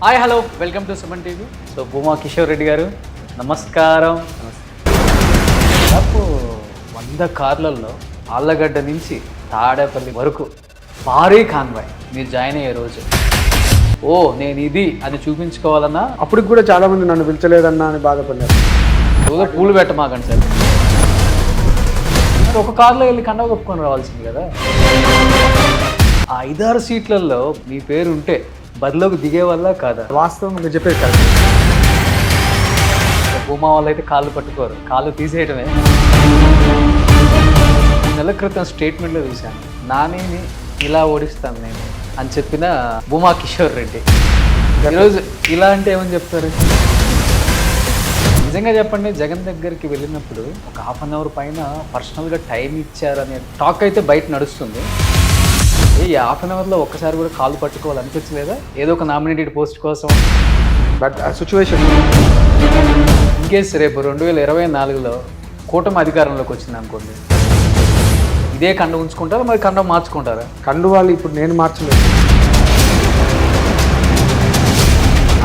Hi hello welcome to Suman TV. So Bhuma Kishore Reddy గారు నమస్కారం. దాదాపు 100 కార్లలో ఆళ్ళగడ్డ నుంచి తాడేపల్లి వరకు భారీ కాన్వాయ్ మీరు జాయిన్ అయ్యే రోజు. ఓ నేను ఇది అని చూపించుకోవాలన్నా అప్పటికి కూడా చాలా మంది నన్ను పిలిచలేదన్నా అని బాధపడ్డారు. రోజు పూలు పెట్టమాకండి సార్. మరి ఒక కార్లో వెళ్ళి కండవ కప్పుకొని రావాల్సింది కదా. ఆ 5-6 సీట్లలో మీ పేరు ఉంటే బరిలోకి దిగే వల్ల కాదా? వాస్తవంగా చెప్పేది కాదు. భూమా వాళ్ళు అయితే కాళ్ళు పట్టుకోరు, కాళ్ళు తీసేయడమే. నెల క్రితం స్టేట్మెంట్లో చూశాను, నానిని ఇలా ఓడిస్తాను నేను అని చెప్పిన భూమా కిషోర్ రెడ్డి ఈరోజు ఇలా అంటే ఏమని చెప్తారు? నిజంగా చెప్పండి, జగన్ దగ్గరికి వెళ్ళినప్పుడు ఒక 1/2 అవర్ పైన పర్సనల్గా టైం ఇచ్చారనే టాక్ అయితే బయట నడుస్తుంది. ఈ 1/2 అవర్లో ఒక్కసారి కూడా కాళ్ళు పట్టుకోవాలనిపించలేదా? ఏదో ఒక నామినేటెడ్ పోస్ట్ కోసం. బట్ ఆ సిచ్యువేషన్ ఇన్కేస్ రేపు 2024లో కూటమి అధికారంలోకి వచ్చింది అనుకోండి, ఇదే కండ ఉంచుకుంటారా మరి కండ మార్చుకుంటారా? కండువాళ్ళు ఇప్పుడు నేను మార్చలేదు.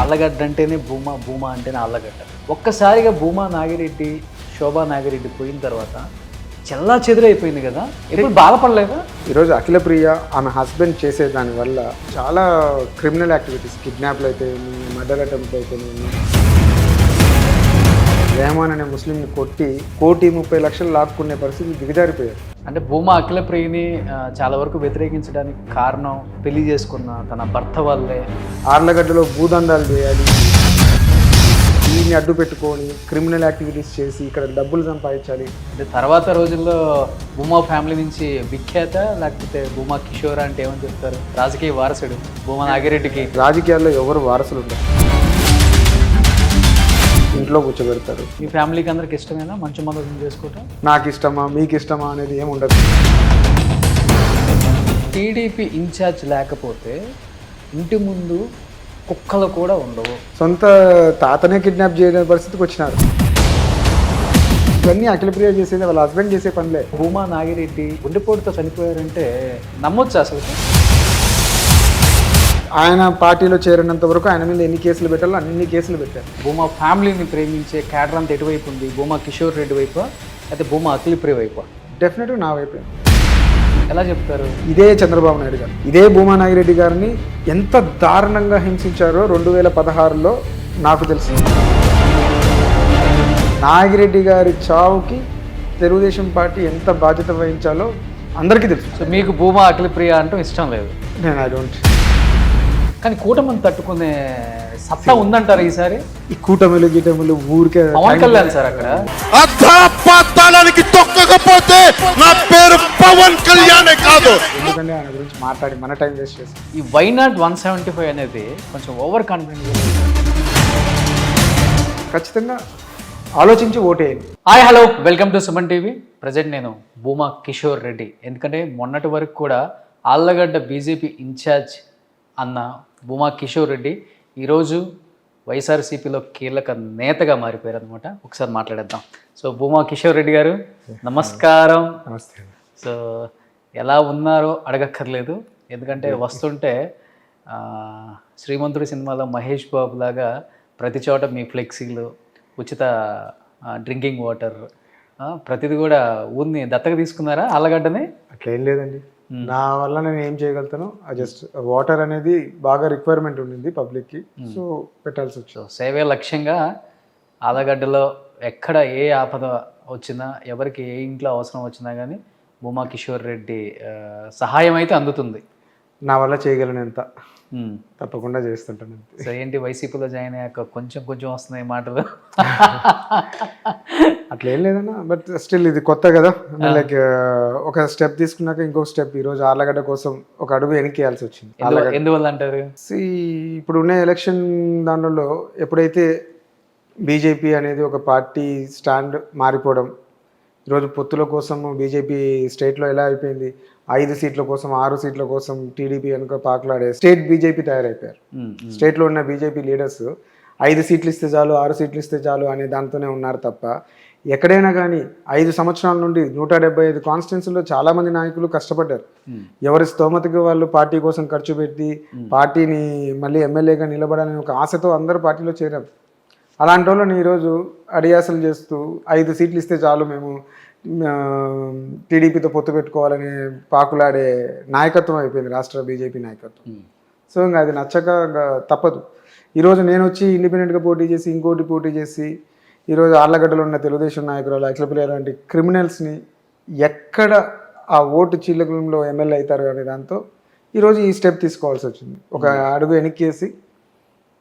ఆళ్ళగడ్డ అంటేనే భూమా, భూమా అంటేనే ఆళ్ళగడ్డ. ఒక్కసారిగా భూమా నాగిరెడ్డి, శోభా నాగిరెడ్డి పోయిన తర్వాత చెల్లా చెదురైపోయింది కదా. ఎప్పుడు బాధపడలేదా? ఈరోజు అఖిల ప్రియ ఆమె హస్బెండ్ చేసే దానివల్ల చాలా క్రిమినల్ యాక్టివిటీస్, కిడ్నాప్లు అయితే, మర్డర్ అటెంప్ట్ అయితే, రెహమాన్ అనే ముస్లింని కొట్టి 1,30,00,000 లాక్కునే పరిస్థితి దిగజారిపోయారు. అంటే భూమా అఖిల ప్రియని చాలా వరకు వ్యతిరేకించడానికి కారణం పెళ్లి చేసుకున్న తన భర్త వల్లే. ఆర్లగడ్డలో భూదందాలు చేయాలి, దీన్ని అడ్డు పెట్టుకొని క్రిమినల్ యాక్టివిటీస్ చేసి ఇక్కడ డబ్బులు సంపాదించాలి. అంటే తర్వాత రోజుల్లో భూమా ఫ్యామిలీ నుంచి విఖ్యాత, లేకపోతే భూమా కిషోర్ అంటే ఏమని చెప్తారు? రాజకీయ వారసుడు భూమా నాగిరెడ్డికి. రాజకీయాల్లో ఎవరు వారసులు ఉండరు, ఇంట్లో కూర్చోబెడతారు. మీ ఫ్యామిలీకి అందరికి ఇష్టమేనా మంచు మందం చేసుకోవటం? నాకు ఇష్టమా మీకు ఇష్టమా అనేది ఏమి ఉండదు. టీడీపీ ఇన్ఛార్జ్ లేకపోతే ఇంటి ముందు కుక్కలు కూడా ఉండవు. సొంత తాతనే కిడ్నాప్ చేయలేని పరిస్థితికి వచ్చినారు. ఇవన్నీ అఖిల ప్రియ చేసేది వాళ్ళ హస్బెండ్ చేసే పనిలే. భూమా నాగిరెడ్డి గుండెపోటుతో చనిపోయారంటే నమ్మొచ్చు అసలు? ఆయన పార్టీలో చేరినంత వరకు ఆయన మీద ఎన్ని కేసులు పెట్టాలో అన్ని కేసులు పెట్టారు. భూమా ఫ్యామిలీని ప్రేమించే క్యాడర్ అంతా ఎటువైపు ఉంది? భూమా కిషోర్ రెడ్డి వైపు అయితే భూమా అఖిల ప్రియ వైపు? డెఫినెట్గా నా వైపు. ఎలా చెప్తారు? ఇదే చంద్రబాబు నాయుడు గారు ఇదే భూమా నాగిరెడ్డి గారిని ఎంత దారుణంగా హింసించారో 2016లో నాకు తెలుసు. నాగిరెడ్డి గారి చావుకి తెలుగుదేశం పార్టీ ఎంత బాధ్యత వహించాలో అందరికీ తెలుసు. సో మీకు భూమా అఖిల ప్రియ అంటూ ఇష్టం లేదు? నేను ఐ డోంట్. కానీ కూటమిని తట్టుకునే సత్తా ఉందంటారు ఈసారి? ఈ కూటమిలు గీటములు ఊరికే పవన్ కళ్యాణ్ సార్ అక్కడ అధాపాతాళానికి తొక్కకపోతే నా పేరు పవన్ కళ్యాణ్ కాదు. ఎందుకంటే ఆయన గురించి మాట్లాడి మన టైం వేస్ట్ చేసి. ఈ వైనాట్ 175 అనేది కొంచెం ఓవర్ కాన్ఫిడెంట్. ఖచ్చితంగా ఆలోచించి ఓటేయండి. Hi hello welcome to Suman TV. Present నేను భూమా కిషోర్ రెడ్డి. ఎందుకంటే మొన్నటి వరకు కూడా ఆళ్ళగడ్డ బీజేపీ ఇన్ఛార్జ్ అన్న భూమా కిషోర్ రెడ్డి ఈరోజు వైఎస్ఆర్సీపీలో కీలక నేతగా మారిపోయారు అనమాట. ఒకసారి మాట్లాడేద్దాం. సో భూమా కిషోర్ రెడ్డి గారు నమస్కారం. నమస్తే. సో ఎలా ఉన్నారో అడగక్కర్లేదు, ఎందుకంటే వస్తుంటే శ్రీమంతుడి సినిమాలో మహేష్ బాబు లాగా ప్రతి చోట మీ ఫ్లెక్సీలు, ఉచిత డ్రింకింగ్ వాటర్, ప్రతిది కూడా ఊరిని దత్తగా తీసుకున్నారా ఆళ్ళగడ్డని? అట్లేం లేదండి, నా వల్ల నేను ఏం చేయగలుగుతాను. జస్ట్ వాటర్ అనేది బాగా రిక్వైర్మెంట్ ఉండింది పబ్లిక్కి, సో పెట్టాల్సి వచ్చింది. సేవే లక్ష్యంగా ఆళ్ళగడ్డలో ఎక్కడ ఏ ఆపద వచ్చినా, ఎవరికి ఏ ఇంట్లో అవసరం వచ్చినా కానీ భూమా కిషోర్ రెడ్డి సహాయం అయితే అందుతుంది. నా వల్ల చేయగలనంత తప్పకుండా చేస్తుంటాను. సో ఏంటి వైసీపీలో జాయిన్ అయ్యాక కొంచెం కొంచెం వస్తున్నాయి మాటలు? అట్లా ఏం లేదన్నా, బట్ స్టిల్ ఇది కొత్త కదా. లైక్ ఒక స్టెప్ తీసుకున్నాక ఇంకొక స్టెప్ ఈరోజు ఆళ్ళగడ్డ కోసం ఒక అడుగు వెనకేయాల్సి వచ్చింది. ఎందువల్ల అంటారు? ఇప్పుడు ఉన్న ఎలక్షన్ దానిలో ఎప్పుడైతే బీజేపీ అనేది ఒక పార్టీ స్టాండ్ మారిపోవడం, ఈరోజు పొత్తుల కోసం బీజేపీ స్టేట్లో ఎలా అయిపోయింది, 5 సీట్ల కోసం 6 సీట్ల కోసం టీడీపీ కనుక పాకులాడే స్టేట్ బీజేపీ తయారైపోయారు. స్టేట్లో ఉన్న బీజేపీ లీడర్స్ 5 సీట్లు ఇస్తే చాలు, 6 సీట్లు ఇస్తే చాలు అనే దాంతోనే ఉన్నారు తప్ప ఎక్కడైనా కానీ 5 సంవత్సరాల నుండి 175 కాన్స్టిట్యున్సీలో చాలామంది నాయకులు కష్టపడ్డారు. ఎవరి స్తోమతకి వాళ్ళు పార్టీ కోసం ఖర్చు పెట్టి పార్టీని మళ్ళీ ఎమ్మెల్యేగా నిలబడాలని ఒక ఆశతో అందరూ పార్టీలో చేరారు. అలాంటి వాళ్ళని ఈరోజు అడియాసలు చేస్తూ 5 సీట్లు ఇస్తే చాలు మేము టీడీపీతో పొత్తు పెట్టుకోవాలని పాకులాడే నాయకత్వం అయిపోయింది రాష్ట్ర బీజేపీ నాయకత్వం. సో ఇంకా అది నచ్చక తప్పదు. ఈరోజు నేను వచ్చి ఇండిపెండెంట్గా పోటీ చేసి ఇంకోటి పోటీ చేసి ఈరోజు ఆర్లగడ్డలో ఉన్న తెలుగుదేశం నాయకురాలు అఖిలప్రియ లాంటి క్రిమినల్స్ని ఎక్కడ ఆ ఓటు చీలకులంలో ఎమ్మెల్యే అవుతారు అనే దాంతో ఈరోజు ఈ స్టెప్ తీసుకోవాల్సి వచ్చింది. ఒక అడుగు వెనక్కేసి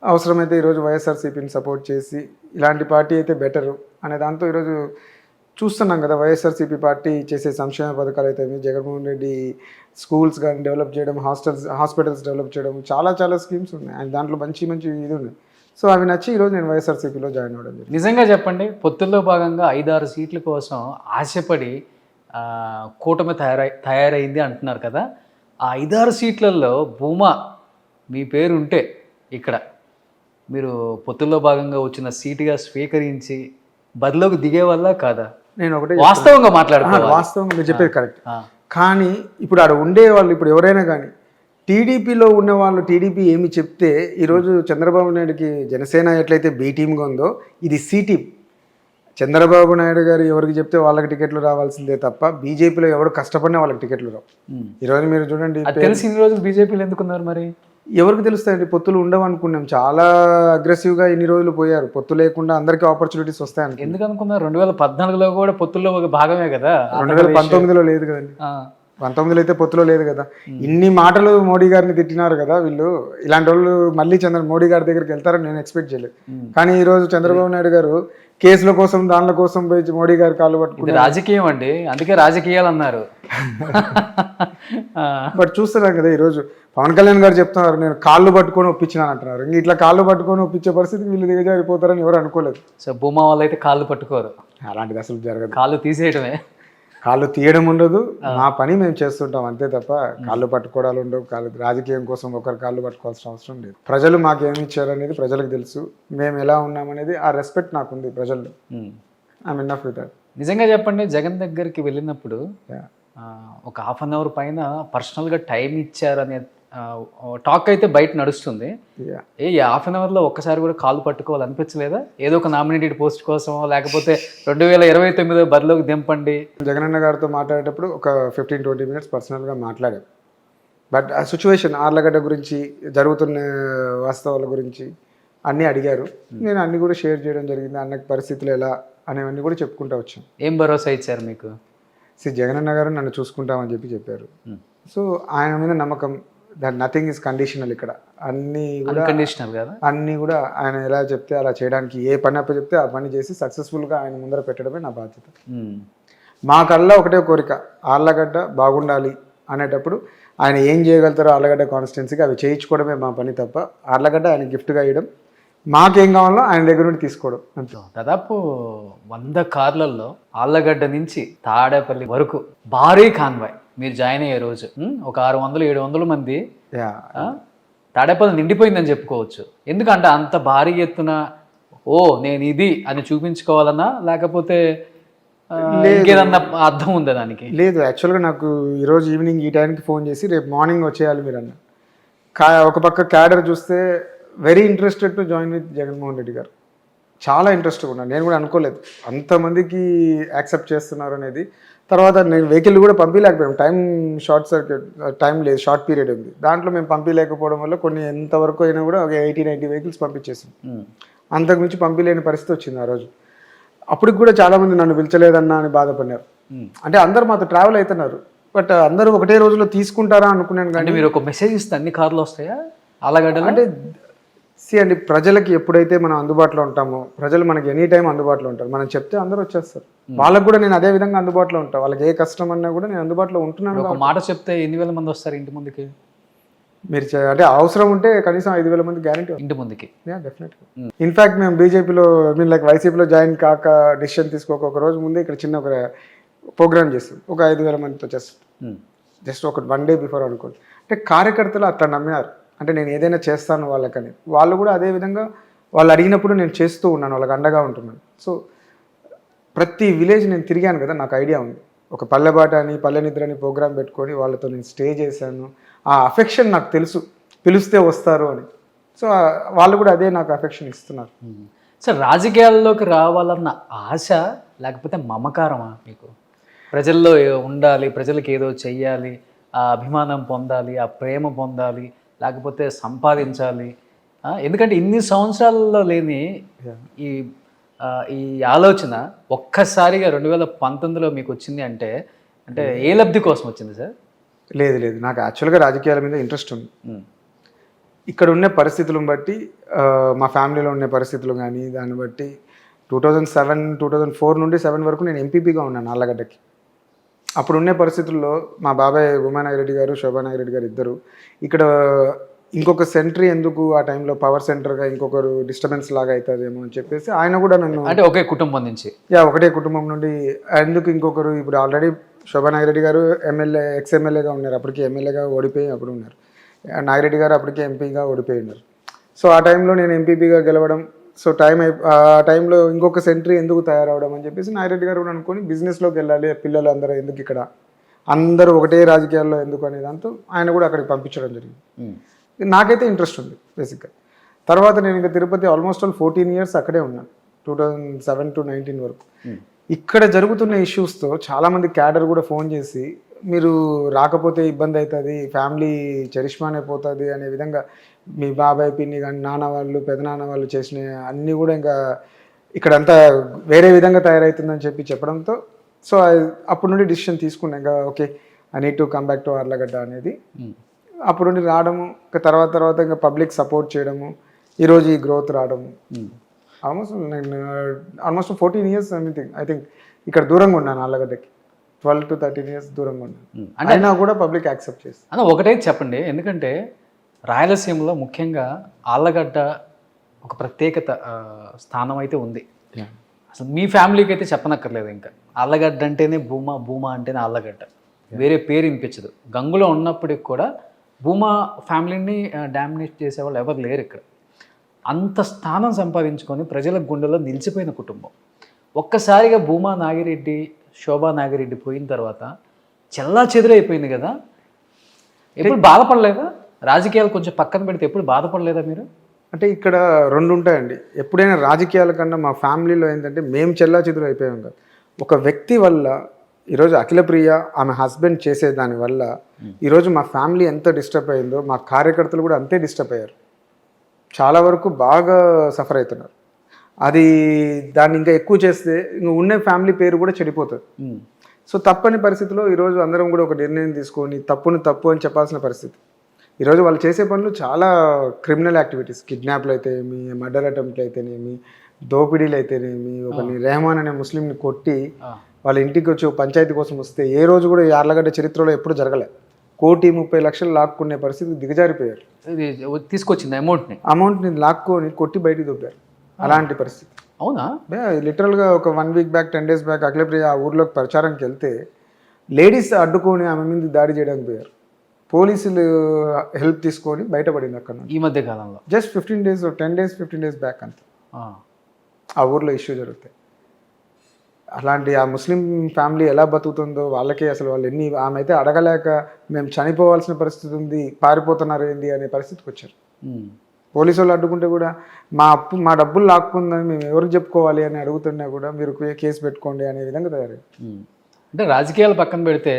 అవసరమైతే ఈరోజు వైఎస్ఆర్సీపీని సపోర్ట్ చేసి ఇలాంటి పార్టీ అయితే బెటరు అనే దాంతో ఈరోజు చూస్తున్నాం కదా. వైఎస్ఆర్సీపీ పార్టీ చేసే సంక్షేమ పథకాలు అయితే జగన్మోహన్ రెడ్డి స్కూల్స్ కానీ డెవలప్ చేయడం, హాస్పిటల్స్ డెవలప్ చేయడం, చాలా స్కీమ్స్ ఉన్నాయి. అండ్ దాంట్లో మంచి ఇది ఉన్నాయి. సో అవి నచ్చి ఈరోజు నేను వైఎస్ఆర్సీపీలో జాయిన్ అవ్వడం జరిగింది. నిజంగా చెప్పండి, పొత్తుల్లో భాగంగా 5-6 సీట్ల కోసం ఆశపడి కూటమి తయారైంది అంటున్నారు కదా. ఆ 5-6 సీట్లలో భూమా మీ పేరు ఉంటే ఇక్కడ మీరు పొత్తుల్లో భాగంగా వచ్చిన సీటుగా స్వీకరించి బరిలోకి దిగే వల్ల కాదా? నేను ఒకటే వాస్తవంగా మాట్లాడుతున్నాను. వాస్తవంగా మీరు చెప్పేది కరెక్ట్. కానీ ఇప్పుడు ఆడ ఉండే వాళ్ళు ఇప్పుడు ఎవరైనా కానీ టీడీపీలో ఉన్న వాళ్ళు టీడీపీ ఏమి చెప్తే ఈరోజు చంద్రబాబు నాయుడుకి జనసేన ఎట్లయితే బి టీమ్గా ఉందో ఇది సి టీమ్. చంద్రబాబు నాయుడు గారు ఎవరికి చెప్తే వాళ్ళకి టికెట్లు రావాల్సిందే తప్ప బీజేపీలో ఎవరు కష్టపడినా వాళ్ళకి టికెట్లు రావు. ఈరోజు మీరు చూడండి, తెలిసి ఇన్ని రోజులు బీజేపీలో ఎందుకున్నారు మరి? ఎవరికి తెలుస్తాయండి? పొత్తులు ఉండవు అనుకున్నాం. చాలా అగ్రెసివ్గా ఇన్ని రోజులు పోయారు. పొత్తు లేకుండా అందరికీ ఆపర్చునిటీస్ వస్తాయని ఎందుకు అనుకున్నారు? 2014లో కూడా పొత్తుల్లో ఒక భాగమే కదా. 2019లో లేదు కదండి. 19లో అయితే పొత్తులో లేదు కదా. ఇన్ని మాటలు మోడీ గారిని తిట్టినారు కదా వీళ్ళు. ఇలాంటి వాళ్ళు మళ్ళీ మోడీ గారి దగ్గరికి వెళ్తారని నేను ఎక్స్పెక్ట్ చేయలేదు. కానీ ఈ రోజు చంద్రబాబు నాయుడు గారు కేసుల కోసం దానిల కోసం పోయి మోడీ గారి కాళ్ళు పట్టుకుని రాజకీయం అండి, అందుకే రాజకీయాలు అన్నారు. బట్ చూస్తున్నాం కదా ఈరోజు పవన్ కళ్యాణ్ గారు చెప్తున్నారు నేను కాళ్ళు పట్టుకొని ఒప్పించినాను అంటున్నారు. ఇంక ఇట్లా కాళ్ళు పట్టుకొని ఒప్పించే పరిస్థితి వీళ్ళు దిగజారిపోతారని ఎవరు అనుకోలేదు. సో భూమా వాళ్ళు అయితే కాళ్ళు పట్టుకోరు, అలాంటిది అసలు జరగదు. కాళ్ళు తీసేయడమే. కాళ్ళు తీయడం ఉండదు, మా పని మేము చేస్తుంటాం అంతే తప్ప కాళ్ళు పట్టుకోవడాలు ఉండవు. రాజకీయం కోసం ఒకరి కాళ్ళు పట్టుకోవాల్సిన అవసరం లేదు. ప్రజలు మాకేమి ఇచ్చారు అనేది ప్రజలకు తెలుసు. మేము ఎలా ఉన్నామనేది ఆ రెస్పెక్ట్ నాకుంది ప్రజల్లో. I'm enough with that. నిజంగా చెప్పండి, జగన్ దగ్గరికి వెళ్ళినప్పుడు ఒక 1/2 అవర్ పైన పర్సనల్గా టైం ఇచ్చారు అనే టాక్ అయితే బయట నడుస్తుంది. ఏ 1/2 అవర్లో ఒక్కసారి కూడా కాళ్ళు పట్టుకోవాలనిపించలేదా? ఏదో ఒక నామినేటెడ్ పోస్ట్ కోసం, లేకపోతే 2029 బరిలోకి దింపండి. జగనన్న గారితో మాట్లాడేటప్పుడు ఒక 15-20 మినిట్స్ పర్సనల్గా మాట్లాడారు. బట్ ఆ సిచ్యువేషన్ ఆర్లగడ్డ గురించి జరుగుతున్న వాస్తవాల గురించి అన్నీ అడిగారు. నేను అన్నీ కూడా షేర్ చేయడం జరిగింది. అన్నకి పరిస్థితులు ఎలా అనేవన్నీ కూడా చెప్పుకుంటూ వచ్చాను. ఏం భరోసా ఇచ్చారు మీకు? జగనన్న గారు నన్ను చూసుకుంటామని చెప్పారు. సో ఆయన మీద నమ్మకం. That nothing is conditional. ఇక్కడ అన్నీ కూడా కండిషనల్ కదా. అన్నీ కూడా ఆయన ఎలా చెప్తే అలా చేయడానికి, ఏ పని అప్ప చెప్తే ఆ పని చేసి సక్సెస్ఫుల్గా ఆయన ముందర పెట్టడమే నా బాధ్యత. మాకల్లా ఒకటే కోరిక, ఆర్లగడ్డ బాగుండాలి అనేటప్పుడు ఆయన ఏం చేయగలుగుతారో ఆర్లగడ్డ కాన్స్టిట్యున్సీకి అవి చేయించుకోవడమే మా పని తప్ప ఆర్లగడ్డ ఆయన గిఫ్ట్గా ఇవ్వడం, మాకేం కావాలో ఆయన దగ్గర నుండి తీసుకోవడం అంతే. దాదాపు 100 కార్లలో ఆళ్ళగడ్డ నుంచి తాడేపల్లి వరకు భారీ కాన్వాయ్ మీరు జాయిన్ అయ్యే రోజు ఒక 600-700 మంది తాడేపల్లి నిండిపోయిందని చెప్పుకోవచ్చు. ఎందుకంటే అంత భారీ ఎత్తున నేను ఇది అని చూపించుకోవాలన్నా, లేకపోతే ఇంకేదన్నా అర్థం ఉందా దానికి? లేదు, యాక్చువల్గా నాకు ఈరోజు ఈవినింగ్ ఈ టైంకి ఫోన్ చేసి రేపు మార్నింగ్ వచ్చేయాలి మీరు అన్న. ఒక పక్క క్యాడర్ చూస్తే very interested to join with Jaganmohan Reddy గారు. చాలా ఇంట్రెస్ట్గా ఉన్నాను. నేను కూడా అనుకోలేదు అంతమందికి యాక్సెప్ట్ చేస్తున్నారు అనేది. తర్వాత నేను వెహికల్ కూడా పంపించలేకపోయాను. టైం లేదు, షార్ట్ పీరియడ్ ఉంది. దాంట్లో మేము పంపించలేకపోవడం వల్ల కొన్ని ఎంతవరకు అయినా కూడా ఒక 80-90 వెహికల్స్ పంపించేసాం. అంతకుమించి పంపించలేని పరిస్థితి వచ్చింది ఆ రోజు. అప్పటికి కూడా చాలామంది నన్ను పిలిచలేదన్నా అని బాధపడినారు. అంటే అందరు మాతో ట్రావెల్ అవుతున్నారు, బట్ అందరూ ఒకటే రోజులో తీసుకుంటారా అనుకున్నాను. కానీ మీరు ఒక మెసేజ్ ఇస్తే అన్ని కార్లు వస్తాయా ఆళ్ళగడ్డ అంటే అండి, ప్రజలకి ఎప్పుడైతే మనం అందుబాటులో ఉంటామో, ప్రజలు మనకి ఎనీ టైం అందుబాటులో ఉంటారు. మనం చెప్తే అందరూ వచ్చేస్తారు. వాళ్ళకు కూడా నేను అదే విధంగా అందుబాటులో ఉంటాను. వాళ్ళకి ఏ కష్టం అన్నా కూడా నేను అందుబాటులో ఉంటున్నాను. ఒక మాట చెప్తే ఎన్ని వేల మంది వస్తారు ఇంటి ముందుకి? మీరు అంటే అవసరం ఉంటే కనీసం 5,000 మంది గ్యారంటీ ఇంటి ముందుకి. డెఫినెట్గా. ఇన్ఫాక్ట్ మేము బీజేపీలో వైసీపీలో జాయిన్ కాక డిసిషన్ తీసుకోక ఒక రోజు ముందే ఇక్కడ చిన్న ఒక ప్రోగ్రామ్ చేస్తాం. ఒక 5,000 మందితో జస్ట్ ఒక 1 డే బిఫోర్ అనుకోండి. అంటే కార్యకర్తలు అట్లా నమ్మినారు. అంటే నేను ఏదైనా చేస్తాను వాళ్ళకని. వాళ్ళు కూడా అదే విధంగా వాళ్ళు అడిగినప్పుడు నేను చేస్తూ ఉన్నాను, వాళ్ళకి అండగా ఉంటున్నాను. సో ప్రతి విలేజ్ నేను తిరిగాను కదా, నాకు ఐడియా ఉంది. ఒక పల్లెబాట అని పల్లె నిద్ర అని ప్రోగ్రామ్ పెట్టుకొని వాళ్ళతో నేను స్టే చేశాను. ఆ అఫెక్షన్ నాకు తెలుసు, పిలిస్తే వస్తారు అని. సో వాళ్ళు కూడా అదే నాకు అఫెక్షన్ ఇస్తున్నారు. సార్, రాజకీయాల్లోకి రావాలన్న ఆశ లేకపోతే మమకారమా మీకు? ప్రజల్లో ఉండాలి, ప్రజలకు ఏదో చెయ్యాలి, ఆ అభిమానం పొందాలి, ఆ ప్రేమ పొందాలి, లేకపోతే సంపాదించాలి. ఎందుకంటే ఇన్ని సంవత్సరాల్లో లేని ఈ ఈ ఆలోచన ఒక్కసారిగా 2019లో మీకు వచ్చింది అంటే అంటే ఏ లబ్ధి కోసం వచ్చింది సార్? లేదు లేదు, నాకు యాక్చువల్గా రాజకీయాల మీద ఇంట్రెస్ట్ ఉంది. ఇక్కడ ఉన్న పరిస్థితులను బట్టి, మా ఫ్యామిలీలో ఉన్న పరిస్థితులు కానీ దాన్ని బట్టి 2004 నుండి 7 వరకు నేను ఎంపీపీగా ఉన్నాను ఆళ్ళగడ్డకి. అప్పుడు ఉన్న పరిస్థితుల్లో మా బాబాయ్ ఉమానాగిరెడ్డి గారు, శోభానాగిరెడ్డి గారు ఇద్దరు ఇక్కడ ఇంకొక సెంటరీ ఎందుకు ఆ టైంలో పవర్ సెంటర్గా ఇంకొకరు డిస్టర్బెన్స్ లాగా అవుతుందేమో అని చెప్పేసి ఆయన కూడా నన్ను, అంటే ఒకే కుటుంబం నుంచి, ఒకటే కుటుంబం నుండి ఎందుకు ఇంకొకరు, ఇప్పుడు ఆల్రెడీ శోభానాగిరెడ్డి గారు ఎక్స్ఎమ్మెల్యేగా ఉన్నారు, అప్పటికి ఎమ్మెల్యేగా ఓడిపోయి అప్పుడు ఉన్నారు. నాగిరెడ్డి గారు అప్పటికే ఎంపీగా ఓడిపోయి ఉన్నారు. సో ఆ టైంలో నేను ఎంపీపీగా గెలవడం, సో ఆ టైంలో ఇంకొక సెంటరీ ఎందుకు తయారవడం అని చెప్పేసి నాగిరెడ్డి గారు కూడా అనుకొని బిజినెస్లోకి వెళ్ళాలి, పిల్లలు అందరూ ఎందుకు ఇక్కడ అందరూ ఒకటే రాజకీయాల్లో ఎందుకు అనే దాంతో ఆయన కూడా అక్కడికి పంపించడం జరిగింది. నాకైతే ఇంట్రెస్ట్ ఉంది బేసిక్గా. తర్వాత నేను ఇంకా తిరుపతి ఆల్మోస్ట్ 14 ఇయర్స్ అక్కడే ఉన్నాను, 2007 to 19 వరకు. ఇక్కడ జరుగుతున్న ఇష్యూస్తో చాలామంది క్యాడర్ కూడా ఫోన్ చేసి మీరు రాకపోతే ఇబ్బంది అవుతుంది, ఫ్యామిలీ చరిష్మానే పోతుంది అనే విధంగా మీ బాబాయ్ పిన్ని కానీ నాన్న వాళ్ళు పెదనాన్న వాళ్ళు చేసిన అన్నీ కూడా ఇంకా ఇక్కడంతా వేరే విధంగా తయారవుతుందని చెప్పడంతో సో అప్పటి నుండి డిసిషన్ తీసుకున్నాను, ఇంకా okay I need to come back to Allagadda అనేది. అప్పుడు నుండి రావడము, ఇంకా తర్వాత ఇంకా పబ్లిక్ సపోర్ట్ చేయడము, ఈరోజు ఈ గ్రోత్ రావడము. ఆల్మోస్ట్ 14 ఇయర్స్ ఐ థింక్ ఇక్కడ దూరంగా ఉన్నాను ఆళ్ళగడ్డకి, 12 to 13 ఇయర్స్ దూరంగా ఉన్నాను. అయినా కూడా పబ్లిక్ యాక్సెప్ట్ చేస్తుంది. అన్న ఒకటే చెప్పండి, ఎందుకంటే రాయలసీమలో ముఖ్యంగా ఆళ్ళగడ్డ ఒక ప్రత్యేకత స్థానం అయితే ఉంది. అసలు మీ ఫ్యామిలీకి అయితే చెప్పనక్కర్లేదు, ఇంకా ఆళ్ళగడ్డ అంటేనే భూమా అంటేనే ఆళ్ళగడ్డ, వేరే పేరు వినిపించదు. గంగులో ఉన్నప్పటికి కూడా భూమా ఫ్యామిలీని డామినేట్ చేసేవాళ్ళు ఎవరు లేరు ఇక్కడ. అంత స్థానం సంపాదించుకొని ప్రజల గుండెలో నిలిచిపోయిన కుటుంబం. ఒక్కసారిగా భూమా నాగిరెడ్డి, శోభా నాగిరెడ్డి పోయిన తర్వాత చెల్లా చెదురైపోయింది కదా. ఎప్పుడు బాధపడలేదా? రాజకీయాలు కొంచెం పక్కన పెడితే ఎప్పుడు బాధపడలేదా మీరు? అంటే ఇక్కడ 2 ఉంటాయండి. ఎప్పుడైనా రాజకీయాల కన్నా మా ఫ్యామిలీలో ఏంటంటే మేము చెల్లా చెదురు అయిపోయాం కదా. ఒక వ్యక్తి వల్ల ఈరోజు అఖిలప్రియ ఆమె హస్బెండ్ చేసే దానివల్ల ఈరోజు మా ఫ్యామిలీ ఎంత డిస్టర్బ్ అయిందో మా కార్యకర్తలు కూడా అంతే డిస్టర్బ్ అయ్యారు, చాలా వరకు బాగా సఫర్ అవుతున్నారు. అది దాన్ని ఇంకా ఎక్కువ చేస్తే ఇంకా ఉన్న ఫ్యామిలీ పేరు కూడా చెడిపోతుంది. సో తప్పని పరిస్థితిలో ఈరోజు అందరం కూడా ఒక నిర్ణయం తీసుకొని తప్పు అని చెప్పాల్సిన పరిస్థితి. ఈరోజు వాళ్ళు చేసే పనులు చాలా క్రిమినల్ యాక్టివిటీస్, కిడ్నాప్లు అయితేనేమి, మర్డర్ అటెంప్ట్లు అయితేనేమి, దోపిడీలు అయితేనేమి, ఒకరిని రెహమాన్ అనే ముస్లింని కొట్టి వాళ్ళ ఇంటికి వచ్చి పంచాయతీ కోసం వస్తే ఏ రోజు కూడా యార్లగడ్డ చరిత్రలో ఎప్పుడు జరగలే. 1,30,00,000 లాక్కునే పరిస్థితి దిగజారిపోయారు. తీసుకొచ్చింది అమౌంట్ని లాక్కొని కొట్టి బయటికి దొబ్బారు. అలాంటి పరిస్థితి. అవునా? లిటరల్గా ఒక 1 week back 10 days back Akhilapriya ఆ ఊర్లోకి ప్రచారంకి వెళ్తే లేడీస్ అడ్డుకొని ఆమె మీద దాడి చేయడానికి పోయారు. పోలీసులు హెల్ప్ తీసుకొని బయటపడింది అక్కడ నుంచి. ఈ మధ్య కాలంలో just 15 days 10 days 15 days back అంతే ఆ ఊర్లో ఇష్యూ జరుగుతాయి. అలాంటి ఆ ముస్లిం ఫ్యామిలీ ఎలా బతుకుతుందో వాళ్ళకే అసలు వాళ్ళు ఆమె అయితే అడగలేక మేము చనిపోవాల్సిన పరిస్థితి ఉంది, పారిపోతున్నారు ఏంది అనే పరిస్థితికి వచ్చారు. పోలీసు వాళ్ళు అడ్డుకుంటే కూడా మా డబ్బులు లాక్కుందని మేము ఎవరికి చెప్పుకోవాలి అని అడుగుతున్నా కూడా మీరు కేసు పెట్టుకోండి అనే విధంగా తయారయ్యారు. అంటే రాజకీయాలు పక్కన పెడితే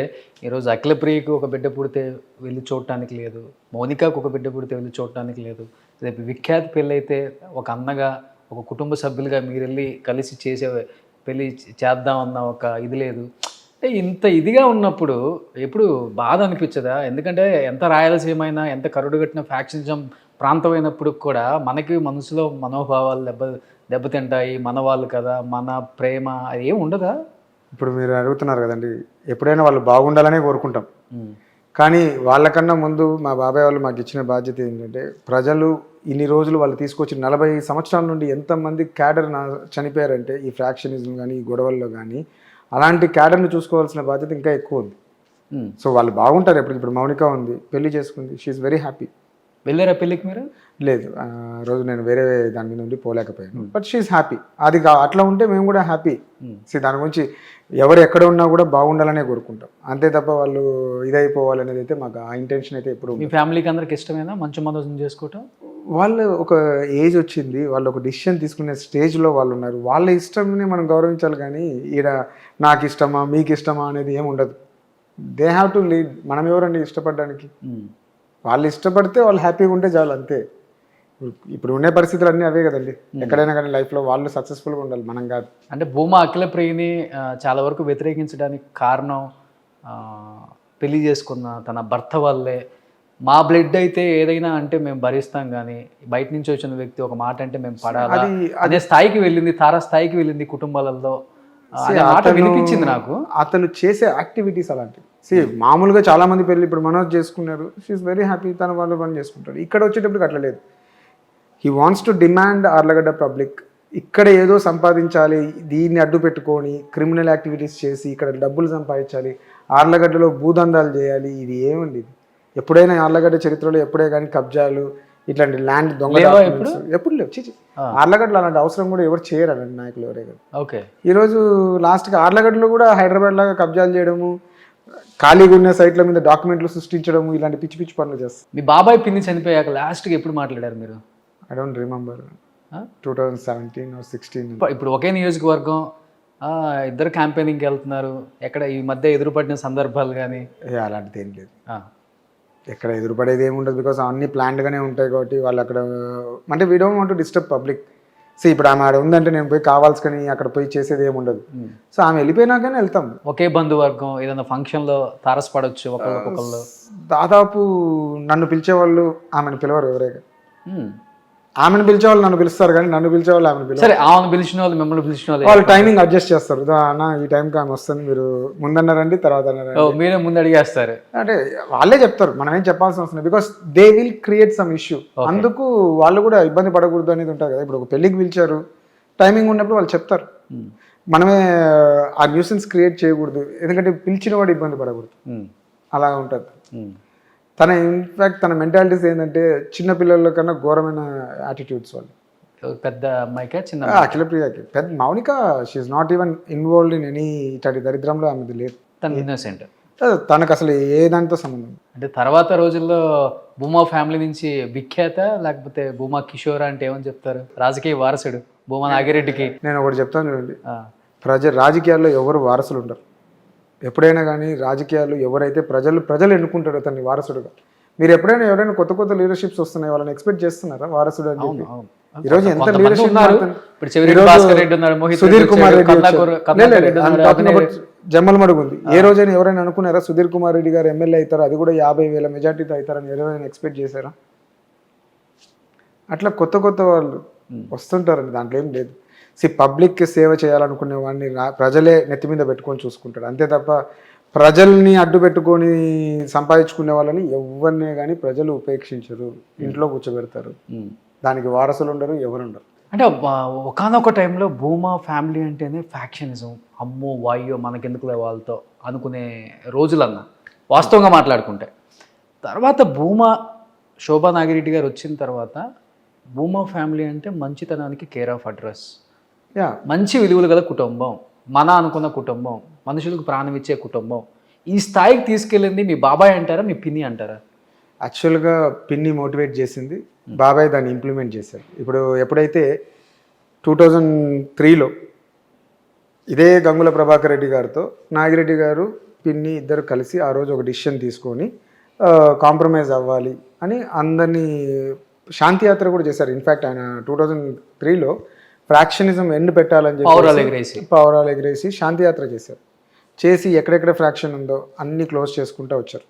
ఈరోజు అఖిలప్రియకి ఒక బిడ్డ పుడితే వెళ్ళి చూడటానికి లేదు, మౌనికాకు ఒక బిడ్డ పుడితే వెళ్ళి చూడటానికి లేదు, రేపు విఖ్యాతి పెళ్ళి అయితే ఒక అన్నగా ఒక కుటుంబ సభ్యులుగా మీరు వెళ్ళి కలిసి పెళ్ళి చేద్దామన్న ఒక ఇది లేదు. అంటే ఇంత ఇదిగా ఉన్నప్పుడు ఎప్పుడు బాధ అనిపించదా? ఎందుకంటే ఎంత రాయలసీమ అయినా, ఎంత కరుడుగట్టిన ఫ్యాక్షనిజం ప్రాంతం అయినప్పుడు కూడా మనకి మనసులో మనోభావాలు దెబ్బతింటాయి. మన వాళ్ళు కదా, మన ప్రేమ అది ఏమి ఉండదా? ఇప్పుడు మీరు అడుగుతున్నారు కదండి, ఎప్పుడైనా వాళ్ళు బాగుండాలనే కోరుకుంటాం. కానీ వాళ్ళకన్నా ముందు మా బాబాయ్ వాళ్ళు మాకు ఇచ్చిన బాధ్యత ఏంటంటే, ప్రజలు ఇన్ని రోజులు వాళ్ళు తీసుకొచ్చి 40 సంవత్సరాల నుండి ఎంతమంది క్యాడర్ చనిపోయారంటే ఈ ఫ్రాక్షనిజం కానీ ఈ గొడవల్లో కానీ, అలాంటి క్యాడర్ని చూసుకోవాల్సిన బాధ్యత ఇంకా ఎక్కువ ఉంది. సో వాళ్ళు బాగుంటారు. ఇప్పుడు మౌనిక ఉంది, పెళ్లి చేసుకుంది, షీఈస్ వెరీ హ్యాపీ. వెళ్ళారా పెళ్ళికి మీరు? లేదు, ఆ రోజు నేను వేరే దాని మీద ఉండి పోలేకపోయాను. But she is happy. అది అట్లా ఉంటే మేము కూడా హ్యాపీ. దాని గురించి ఎవరు ఎక్కడ ఉన్నా కూడా బాగుండాలనే కోరుకుంటాం, అంతే తప్ప వాళ్ళు ఇదైపోవాలనేది అయితే మాకు ఆ ఇంటెన్షన్ అయితే ఎప్పుడు. మీ ఫ్యామిలీకి అందరికి ఇష్టమేనా మంచు మనోజ్ని చేసుకోవటం? వాళ్ళు ఒక ఏజ్ వచ్చింది, వాళ్ళు ఒక డిసిషన్ తీసుకునే స్టేజ్లో వాళ్ళు ఉన్నారు. వాళ్ళ ఇష్టంని మనం గౌరవించాలి, కానీ ఈడ నాకు ఇష్టమా మీకు ఇష్టమా అనేది ఏమి ఉండదు. They have to lead. మనం ఎవరండి ఇష్టపడడానికి? వాళ్ళు ఇష్టపడితే వాళ్ళు హ్యాపీగా ఉంటే చాలు, అంతే. ఇప్పుడు ఉండే పరిస్థితులు అన్నీ అవే కదండి. ఎక్కడైనా కానీ లైఫ్లో వాళ్ళు సక్సెస్ఫుల్గా ఉండాలి, మనం కాదు. అంటే భూమా అఖిలప్రియని చాలా వరకు వ్యతిరేకించడానికి కారణం పెళ్లి చేసుకున్న తన భర్త వల్లే. మా బ్లడ్ అయితే ఏదైనా అంటే మేము భరిస్తాం, కానీ బయట నుంచి వచ్చిన వ్యక్తి ఒక మాట అంటే మేము పడాలి అదే స్థాయికి వెళ్ళింది, తారా స్థాయికి వెళ్ళింది కుటుంబాలలో అనే మాట వినిపించింది నాకు. అతను చేసే యాక్టివిటీస్ అలాంటివి. మామూలుగా చాలా మంది పెళ్ళి ఇప్పుడు మనోజ్ చేసుకున్నారు, షీఈస్ వెరీ హ్యాపీ, తన వాళ్ళు పని చేసుకుంటారు. ఇక్కడ వచ్చేటప్పటికి అట్లా లేదు. హీ వాంట్స్ టు డిమాండ్ ఆర్లగడ్డ పబ్లిక్ ఇక్కడ ఏదో సంపాదించాలి, దీన్ని అడ్డు పెట్టుకొని క్రిమినల్ యాక్టివిటీస్ చేసి ఇక్కడ డబ్బులు సంపాదించాలి, ఆర్లగడ్డలో భూదందాలు చేయాలి. ఇది ఏమండి? ఇది ఎప్పుడైనా ఆర్లగడ్డ చరిత్రలో ఎప్పుడే కానీ కబ్జాలు ఇట్లాంటి ల్యాండ్ దొంగ ఎప్పుడు లేవు. ఆర్లగడ్డలో అలాంటి అవసరం కూడా ఎవరు చేయరు అలాంటి నాయకులు ఎవరే కదా. ఓకే, ఈరోజు లాస్ట్కి ఆర్లగడ్డలో కూడా హైదరాబాద్ లాగా కబ్జాలు చేయడము, ఖాళీగా ఉన్న సైట్ల మీద డాక్యుమెంట్లు సృష్టించడము, ఇలాంటి పిచ్చి పిచ్చి పనులు చేస్తారు. మీ బాబాయ్ పిన్ని చనిపోయాక లాస్ట్కి ఎప్పుడు మాట్లాడారు మీరు? I don't remember. 2017 or 16. ఇప్పుడు ఒకే నియోజకవర్గం, ఇద్దరు క్యాంపెయినింగ్కి వెళ్తున్నారు, ఎక్కడ ఈ మధ్య ఎదురుపడిన సందర్భాలు కానీ? అలాంటిది ఏం లేదు, ఎక్కడ ఎదురుపడేది ఏమి ఉండదు. బికాస్ అన్ని ప్లాన్డ్గానే ఉంటాయి కాబట్టి వాళ్ళు అక్కడ అంటే we don't want to disturb public. So ఇప్పుడు ఆమె ఆడ ఉందంటే నేను పోయి కావాల్సుకొని అక్కడ పోయి చేసేది ఏమి ఉండదు. సో ఆమె వెళ్ళిపోయినాకనే వెళ్తాం. ఒకే బంధువర్గం ఏదైనా ఫంక్షన్లో తారసపడవచ్చు ఒకళ్ళొకళ్ళు. దాదాపు నన్ను పిలిచేవాళ్ళు ఆమెను పిలవరు ఎవరైనా. ఆమెను పిలిచేవాళ్ళు నన్ను పిలుస్తారు, కానీ నన్ను పిలిచేవాళ్ళు ఆమెను పిలుస్తారు. సరే, ఆమెను పిలిచిన వాళ్ళు మిమ్మల్ని పిలిచిన వాళ్ళు టైమింగ్ అడ్జస్ట్ చేస్తారు. అన్న ఈ టైంకి ఆమె వస్తుంది, మీరు ముందన్నారండి తర్వాత అన్నారండి, మీరే ముందు అడిగేస్తారు. అంటే వాళ్ళే చెప్తారు, మనం ఏం చెప్పాల్సిన అవసరం లేదు. Because they will create some issue. అందుకు వాళ్ళు కూడా ఇబ్బంది పడకూడదు అనేది ఉంటుంది కదా. ఇప్పుడు ఒక పెళ్ళికి పిలిచారు, టైమింగ్ ఉన్నప్పుడు వాళ్ళు చెప్తారు, మనమే ఆ న్యూసెన్స్ క్రియేట్ చేయకూడదు, ఎందుకంటే పిలిచిన వాడు ఇబ్బంది పడకూడదు. అలా ఉంటుంది. తన ఇన్ఫ్యాక్ట్ తన మెంటాలిటీస్ ఏంటంటే చిన్నపిల్లల కన్నా ఘోరమైన యాటిట్యూడ్స్ వాళ్ళు. పెద్ద అమ్మాయికా చిన్న? అఖిలప్రియకి పెద్ద. Mounika she is not even involved in any ఇట్లాంటి దరిద్రంలో ఆమెది లేదు. తన ఇన్నోసెంట్, తనకు అసలు ఏ దానితో సంబంధం. అంటే తర్వాత రోజుల్లో భూమా ఫ్యామిలీ నుంచి విఖ్యాత, లేకపోతే భూమా కిషోర్ అంటే ఏమని చెప్తారు? రాజకీయ వారసుడు భూమా నాగిరెడ్డికి. నేను ఒకటి చెప్తాను చూడండి, రాజకీయాల్లో ఎవరు వారసులు ఉండరు. ఎప్పుడైనా కానీ రాజకీయాలు ఎవరైతే ప్రజలు ఎన్నుకుంటారో తనని వారసుడుగా. మీరు ఎప్పుడైనా ఎవరైనా కొత్త లీడర్షిప్స్ వస్తున్నాయి, వాళ్ళని ఎక్స్పెక్ట్ చేస్తున్నారా వారసుడు అని చెప్పి? ఈరోజు ఎంత లీడర్షిప్, సుధీర్ కుమార్ రెడ్డి జమ్మల్ మడుగు ఉంది. ఏ రోజైనా ఎవరైనా అనుకున్నారా సుధీర్ కుమార్ రెడ్డి గారు ఎమ్మెల్యే అవుతారు, అది కూడా 50,000 మెజార్టీతో అవుతారని ఎవరైనా ఎక్స్పెక్ట్ చేశారా? అట్లా కొత్త వాళ్ళు వస్తుంటారండి, దాంట్లో ఏం లేదు. పబ్లిక్కి సేవ చేయాలనుకునే వాడిని ప్రజలే నెత్తి మీద పెట్టుకొని చూసుకుంటాడు, అంతే తప్ప ప్రజల్ని అడ్డు పెట్టుకొని సంపాదించుకునే వాళ్ళని ఎవరినే కానీ ప్రజలు ఉపేక్షించరు, ఇంట్లో కూర్చోబెడతారు. దానికి వారసులు ఉండరు, ఎవరుండరు. అంటే ఒకనొక టైంలో భూమా ఫ్యామిలీ అంటేనే ఫ్యాక్షనిజం, అమ్మో వాయ్యో మనకెందుకులే వాళ్ళతో అనుకునే రోజులన్నా వాస్తవంగా మాట్లాడుకుంటే. తర్వాత భూమా శోభా నాగిరెడ్డి గారు వచ్చిన తర్వాత భూమా ఫ్యామిలీ అంటే మంచితనానికి కేర్ ఆఫ్ అడ్రస్, మంచి విలువలు గల కుటుంబం, మన అనుకున్న కుటుంబం, మనుషులకు ప్రాణం ఇచ్చే కుటుంబం. ఈ స్థాయికి తీసుకెళ్ళింది మీ బాబాయ్ అంటారా, మీ పిన్ని అంటారా? యాక్చువల్గా పిన్ని మోటివేట్ చేసింది, బాబాయ్ దాన్ని ఇంప్లిమెంట్ చేశారు. ఇప్పుడు ఎప్పుడైతే 2003లో ఇదే గంగుల ప్రభాకర్ రెడ్డి గారితో నాగిరెడ్డి గారు పిన్ని ఇద్దరు కలిసి ఆ రోజు ఒక డిసిషన్ తీసుకొని కాంప్రమైజ్ అవ్వాలి అని అందరినీ శాంతి యాత్ర కూడా చేశారు. ఇన్ఫ్యాక్ట్ ఆయన 2003లో ఫ్రాక్షనిజం ఎండ్ పెట్టాలని చెప్పి పౌరాలు ఎగిరేసి శాంతి యాత్ర చేశారు. చేసి ఎక్కడెక్కడ ఫ్రాక్షన్ ఉందో అన్నీ క్లోజ్ చేసుకుంటూ వచ్చారు,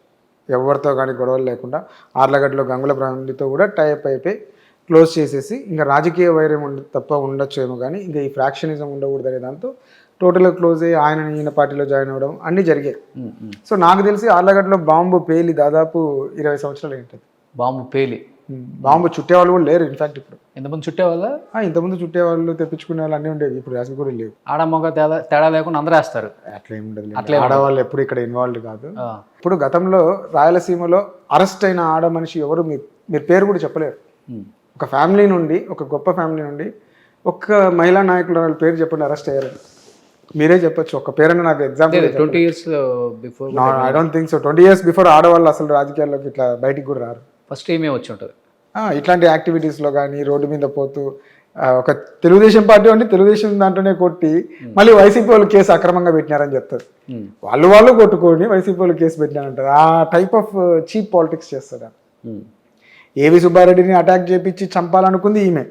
ఎవరితో కానీ గొడవలు లేకుండా. ఆర్లగడ్డలో గంగుల ఫ్యామిలీతో కూడా టైప్ అయిపోయి క్లోజ్ చేసేసి ఇంకా రాజకీయ వైరం తప్ప ఉండొచ్చేమో కానీ ఇంకా ఈ ఫ్రాక్షనిజం ఉండకూడదు అనే దాంతో టోటల్గా క్లోజ్ అయ్యి ఆయన ఈయన పార్టీలో జాయిన్ అవ్వడం అన్నీ జరిగాయి. సో నాకు తెలిసి ఆర్లగడ్డలో బాంబు పేలి దాదాపు 20 సంవత్సరాలు ఏంటది. బాంబు పేలి బాంబు చుట్టేవాళ్ళు కూడా లేరు ఇన్ఫాక్ట్ ఇప్పుడు. ఎంతమంది చుట్టేవాళ్ళ? ఇంతకుముందు చుట్టేవాళ్ళు తెప్పించుకునే వాళ్ళు అన్నీ ఉండేవి, ఇప్పుడు అసలు కూడా లేవు. ఆడ మగ తేడా లేకుండా అందరూ వేస్తారు. అట్లా ఏమి ఉండదు, ఆడవాళ్ళు ఎప్పుడు ఇక్కడ ఇన్వాల్వ్ కాదు. ఇప్పుడు గతంలో రాయలసీమలో అరెస్ట్ అయిన ఆడ మనిషి ఎవరు మీరు పేరు కూడా చెప్పలేరు. ఒక ఫ్యామిలీ నుండి, ఒక గొప్ప ఫ్యామిలీ నుండి ఒక్క మహిళా నాయకుల వాళ్ళ పేరు చెప్పండి అరెస్ట్ అయ్యారు. మీరే చెప్పొచ్చు ఒక్క పేరన్నా నాకు example. 20 years before I don't think so. 20 years before ఆడవాళ్ళు అసలు రాజకీయాల్లోకి ఇట్లా బయటికి కూడా రారు. ఫస్ట్ ఏమే వచ్చి ఉంటుంది. ఇట్లాంటి యాక్టివిటీస్లో కానీ రోడ్డు మీద పోతూ ఒక తెలుగుదేశం పార్టీ అంటే తెలుగుదేశం దాంట్లోనే కొట్టి మళ్ళీ వైసీపీ వాళ్ళు కేసు అక్రమంగా పెట్టినారని చెప్తారు. వాళ్ళు కొట్టుకొని వైసీపీ వాళ్ళు కేసు పెట్టినారంటారు. ఆ టైప్ ఆఫ్ చీప్ పాలిటిక్స్ చేస్తారు. ఏవి సుబ్బారెడ్డిని అటాక్ చేపించి చంపాలనుకుంది ఈమె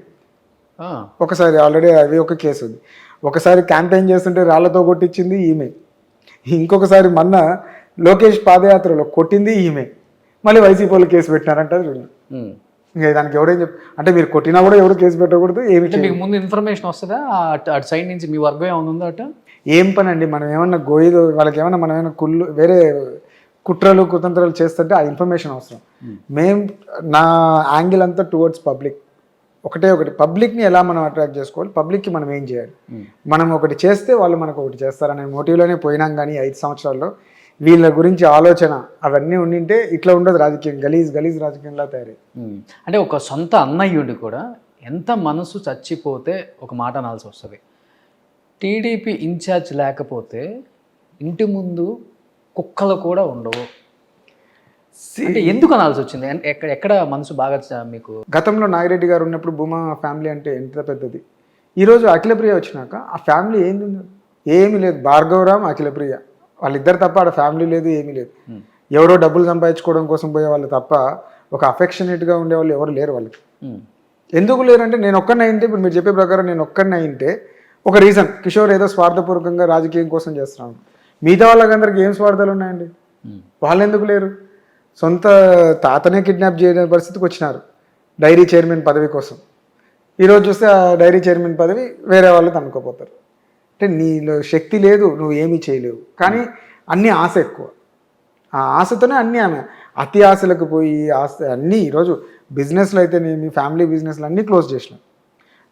ఒకసారి, ఆల్రెడీ అవి ఒక కేసు ఉంది. ఒకసారి క్యాంపెయిన్ చేస్తుంటే రాళ్లతో కొట్టించింది ఈమె. ఇంకొకసారి మొన్న లోకేష్ పాదయాత్రలో కొట్టింది ఈమె. మళ్ళీ వైసీపీ వాళ్ళు కేసు పెట్టినారంటారు. ఇంకా దానికి ఎవరేం అంటే మీరు కొట్టినా కూడా ఎవరు కేసు పెట్టకూడదు. ఏమి మీకు ముందు ఇన్ఫర్మేషన్ వస్తుందా అటు సైడ్ నుంచి? మీ వర్గం ఏమైనా ఉందా అట? ఏం పని అండి, మనం ఏమన్నా వాళ్ళకి ఏమన్నా మనం ఏమైనా వేరే కుట్రలు కుతంత్రాలు చేస్తుంటే ఆ ఇన్ఫర్మేషన్ అవసరం. నా యాంగిల్ అంతా టువర్డ్స్ పబ్లిక్. ఒకటి పబ్లిక్ని ఎలా మనం అట్రాక్ట్ చేసుకోవాలి, పబ్లిక్కి మనం ఏం చేయాలి, మనం ఒకటి చేస్తే వాళ్ళు మనకు ఒకటి చేస్తారనే మోటివ్లోనే పోయినాం. కానీ 5 సంవత్సరాల్లో వీళ్ళ గురించి ఆలోచన అవన్నీ ఉండింటే ఇట్లా ఉండదు రాజకీయం. గలీజ్ రాజకీయంలా తయారై. అంటే ఒక సొంత అన్నయ్యుండి కూడా ఎంత మనసు చచ్చిపోతే ఒక మాట అనాల్సి వస్తుంది. టీడీపీ ఇన్ఛార్జ్ లేకపోతే ఇంటి ముందు కుక్కలు కూడా ఉండవు అంటే ఎందుకు అనాల్సి వచ్చింది? ఎక్కడ మనసు బాగా మీకు? గతంలో నాగిరెడ్డి గారు ఉన్నప్పుడు భూమా ఫ్యామిలీ అంటే ఎంత పెద్దది. ఈరోజు అఖిలప్రియ వచ్చినాక ఆ ఫ్యామిలీ ఏంది? ఏమీ లేదు. భార్గవరామ్, అఖిలప్రియ వాళ్ళిద్దరు తప్ప ఆడ ఫ్యామిలీ లేదు, ఏమీ లేదు. ఎవరో డబ్బులు సంపాదించుకోవడం కోసం పోయే వాళ్ళు తప్ప ఒక అఫెక్షనేట్గా ఉండే వాళ్ళు ఎవరు లేరు వాళ్ళకి. ఎందుకు లేరంటే నేను ఒక్కడిని అయింటే, ఇప్పుడు మీరు చెప్పే ప్రకారం నేను ఒక్కడిని అయింటే ఒక రీజన్, కిషోర్ ఏదో స్వార్థపూర్వకంగా రాజకీయం కోసం చేస్తున్నాను. మిగతా వాళ్ళకందరికి ఏం స్వార్థాలు ఉన్నాయండి? వాళ్ళు ఎందుకు లేరు? సొంత తాతనే కిడ్నాప్ చేయని పరిస్థితికి వచ్చినారు డైరీ చైర్మన్ పదవి కోసం. ఈరోజు చూస్తే ఆ డైరీ చైర్మన్ పదవి వేరే వాళ్ళు తనుకోపోతారు. అంటే నీలో శక్తి లేదు, నువ్వు ఏమీ చేయలేవు. కానీ అన్నీ ఆశ ఎక్కువ. ఆ ఆశతోనే అన్నీ ఆమె అతి ఆశలకు పోయి అన్నీ ఈరోజు బిజినెస్లు అయితేనేమి, ఫ్యామిలీ బిజినెస్లు అన్నీ క్లోజ్ చేసినాం.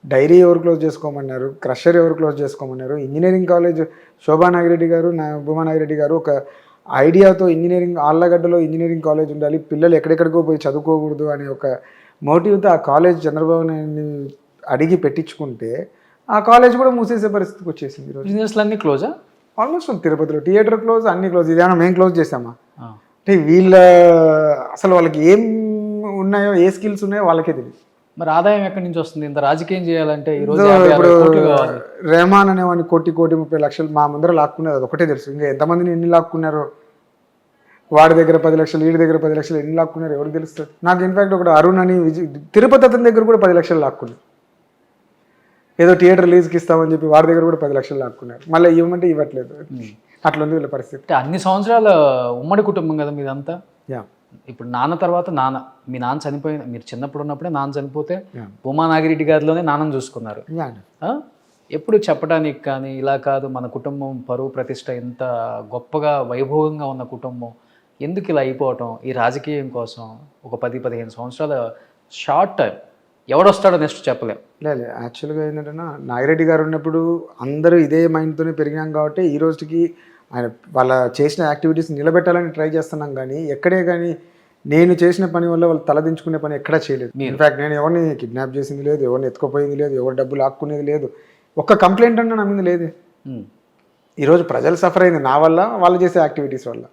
డైరీ ఎవరు క్లోజ్ చేసుకోమన్నారు, క్రషర్ ఎవరు క్లోజ్ చేసుకోమన్నారు, ఇంజనీరింగ్ కాలేజ్ శోభా నాగిరెడ్డి గారు, భూమా నాగిరెడ్డి గారు ఒక ఐడియాతో ఇంజనీరింగ్ ఆళ్ళగడ్డలో ఇంజనీరింగ్ కాలేజ్ ఉండాలి, పిల్లలు ఎక్కడెక్కడికో పోయి చదువుకోకూడదు అనే ఒక మోటివ్తో ఆ కాలేజ్ చంద్రబాబు నాయుడిని అడిగి పెట్టించుకుంటే ఆ కాలేజ్ కూడా మూసేసే పరిస్థితికి వచ్చేసింది. బిజినెస్లు అన్నీ క్లోజా? ఆల్మోస్ట్ తిరుపతిలో థియేటర్ క్లోజ్, అన్ని క్లోజ్. ఇదేమన్నా మేము క్లోజ్ చేసామా? అంటే వీళ్ళ అసలు వాళ్ళకి ఏం ఉన్నాయో, ఏ స్కిల్స్ ఉన్నాయో వాళ్ళకే తెలియదు. మరి ఆదాయం ఎక్కడి నుంచి వస్తుంది ఇంత రాజకీయం చేయాలంటే? ఈరోజు ఇప్పుడు రెహమాన్ అనేవాడిని 1,30,30 లక్షలు మా ముందర లాక్కునేది అది ఒకటే తెలుసు. ఇంకా ఎంతమందిని ఎన్ని లాక్కున్నారో, వాడి దగ్గర 10 లక్షలు, వీడి దగ్గర 10 లక్షలు ఎన్ని లాక్కున్నారు ఎవరికి తెలుస్తుంది? నాకు ఇన్ఫాక్ట్ ఒకటి అరుణ్ అని తిరుపతి అతని దగ్గర కూడా 10 లక్షలు లాక్కున్నారు. ఏదో థియేటర్ రిలీజ్కి ఇస్తామని చెప్పి వాడి దగ్గర కూడా 10 లక్షలు లాక్కున్నారు. మళ్ళీ ఇవ్వమంటే ఇవ్వట్లేదు. అట్లా ఉంది వీళ్ళ పరిస్థితి. అన్ని సంవత్సరాల ఉమ్మడి కుటుంబం కదా మీదంతా. ఇప్పుడు నాన్న తర్వాత నాన్న, మీ నాన్న చనిపోయిన, మీరు చిన్నప్పుడు ఉన్నప్పుడే నాన్న చనిపోతే భూమా నాగిరెడ్డి గారిలోనే నాన్నని చూసుకున్నారు. ఎప్పుడు చెప్పడానికి కానీ ఇలా కాదు మన కుటుంబం పరువు ప్రతిష్ట ఎంత గొప్పగా వైభవంగా ఉన్న కుటుంబం ఎందుకు ఇలా అయిపోవటం ఈ రాజకీయం కోసం? ఒక 10-15 సంవత్సరాల షార్ట్ టైం, ఎవడొస్తాడో నెక్స్ట్ చెప్పలేం. లేదు, యాక్చువల్గా ఏంటంటే నాగిరెడ్డి గారు ఉన్నప్పుడు అందరూ ఇదే మైండ్తోనే పెరిగినాం కాబట్టి ఈ రోజుకి ఆయన వాళ్ళ చేసిన యాక్టివిటీస్ నిలబెట్టాలని ట్రై చేస్తున్నాం. కానీ ఎక్కడే కానీ నేను చేసిన పని వల్ల వాళ్ళు తలదించుకునే పని ఎక్కడా చేయలేదు. ఇన్ఫాక్ట్ నేను ఎవరిని కిడ్నాప్ చేసింది లేదు, ఎవరిని ఎత్తుకుపోయింది లేదు, ఎవరు డబ్బులు ఆక్కునేది లేదు, ఒక్క కంప్లైంట్ అన్నా నా మీద లేదే. ఈరోజు ప్రజలు సఫర్ అయింది నా వల్ల, వాళ్ళు చేసే యాక్టివిటీస్ వల్ల.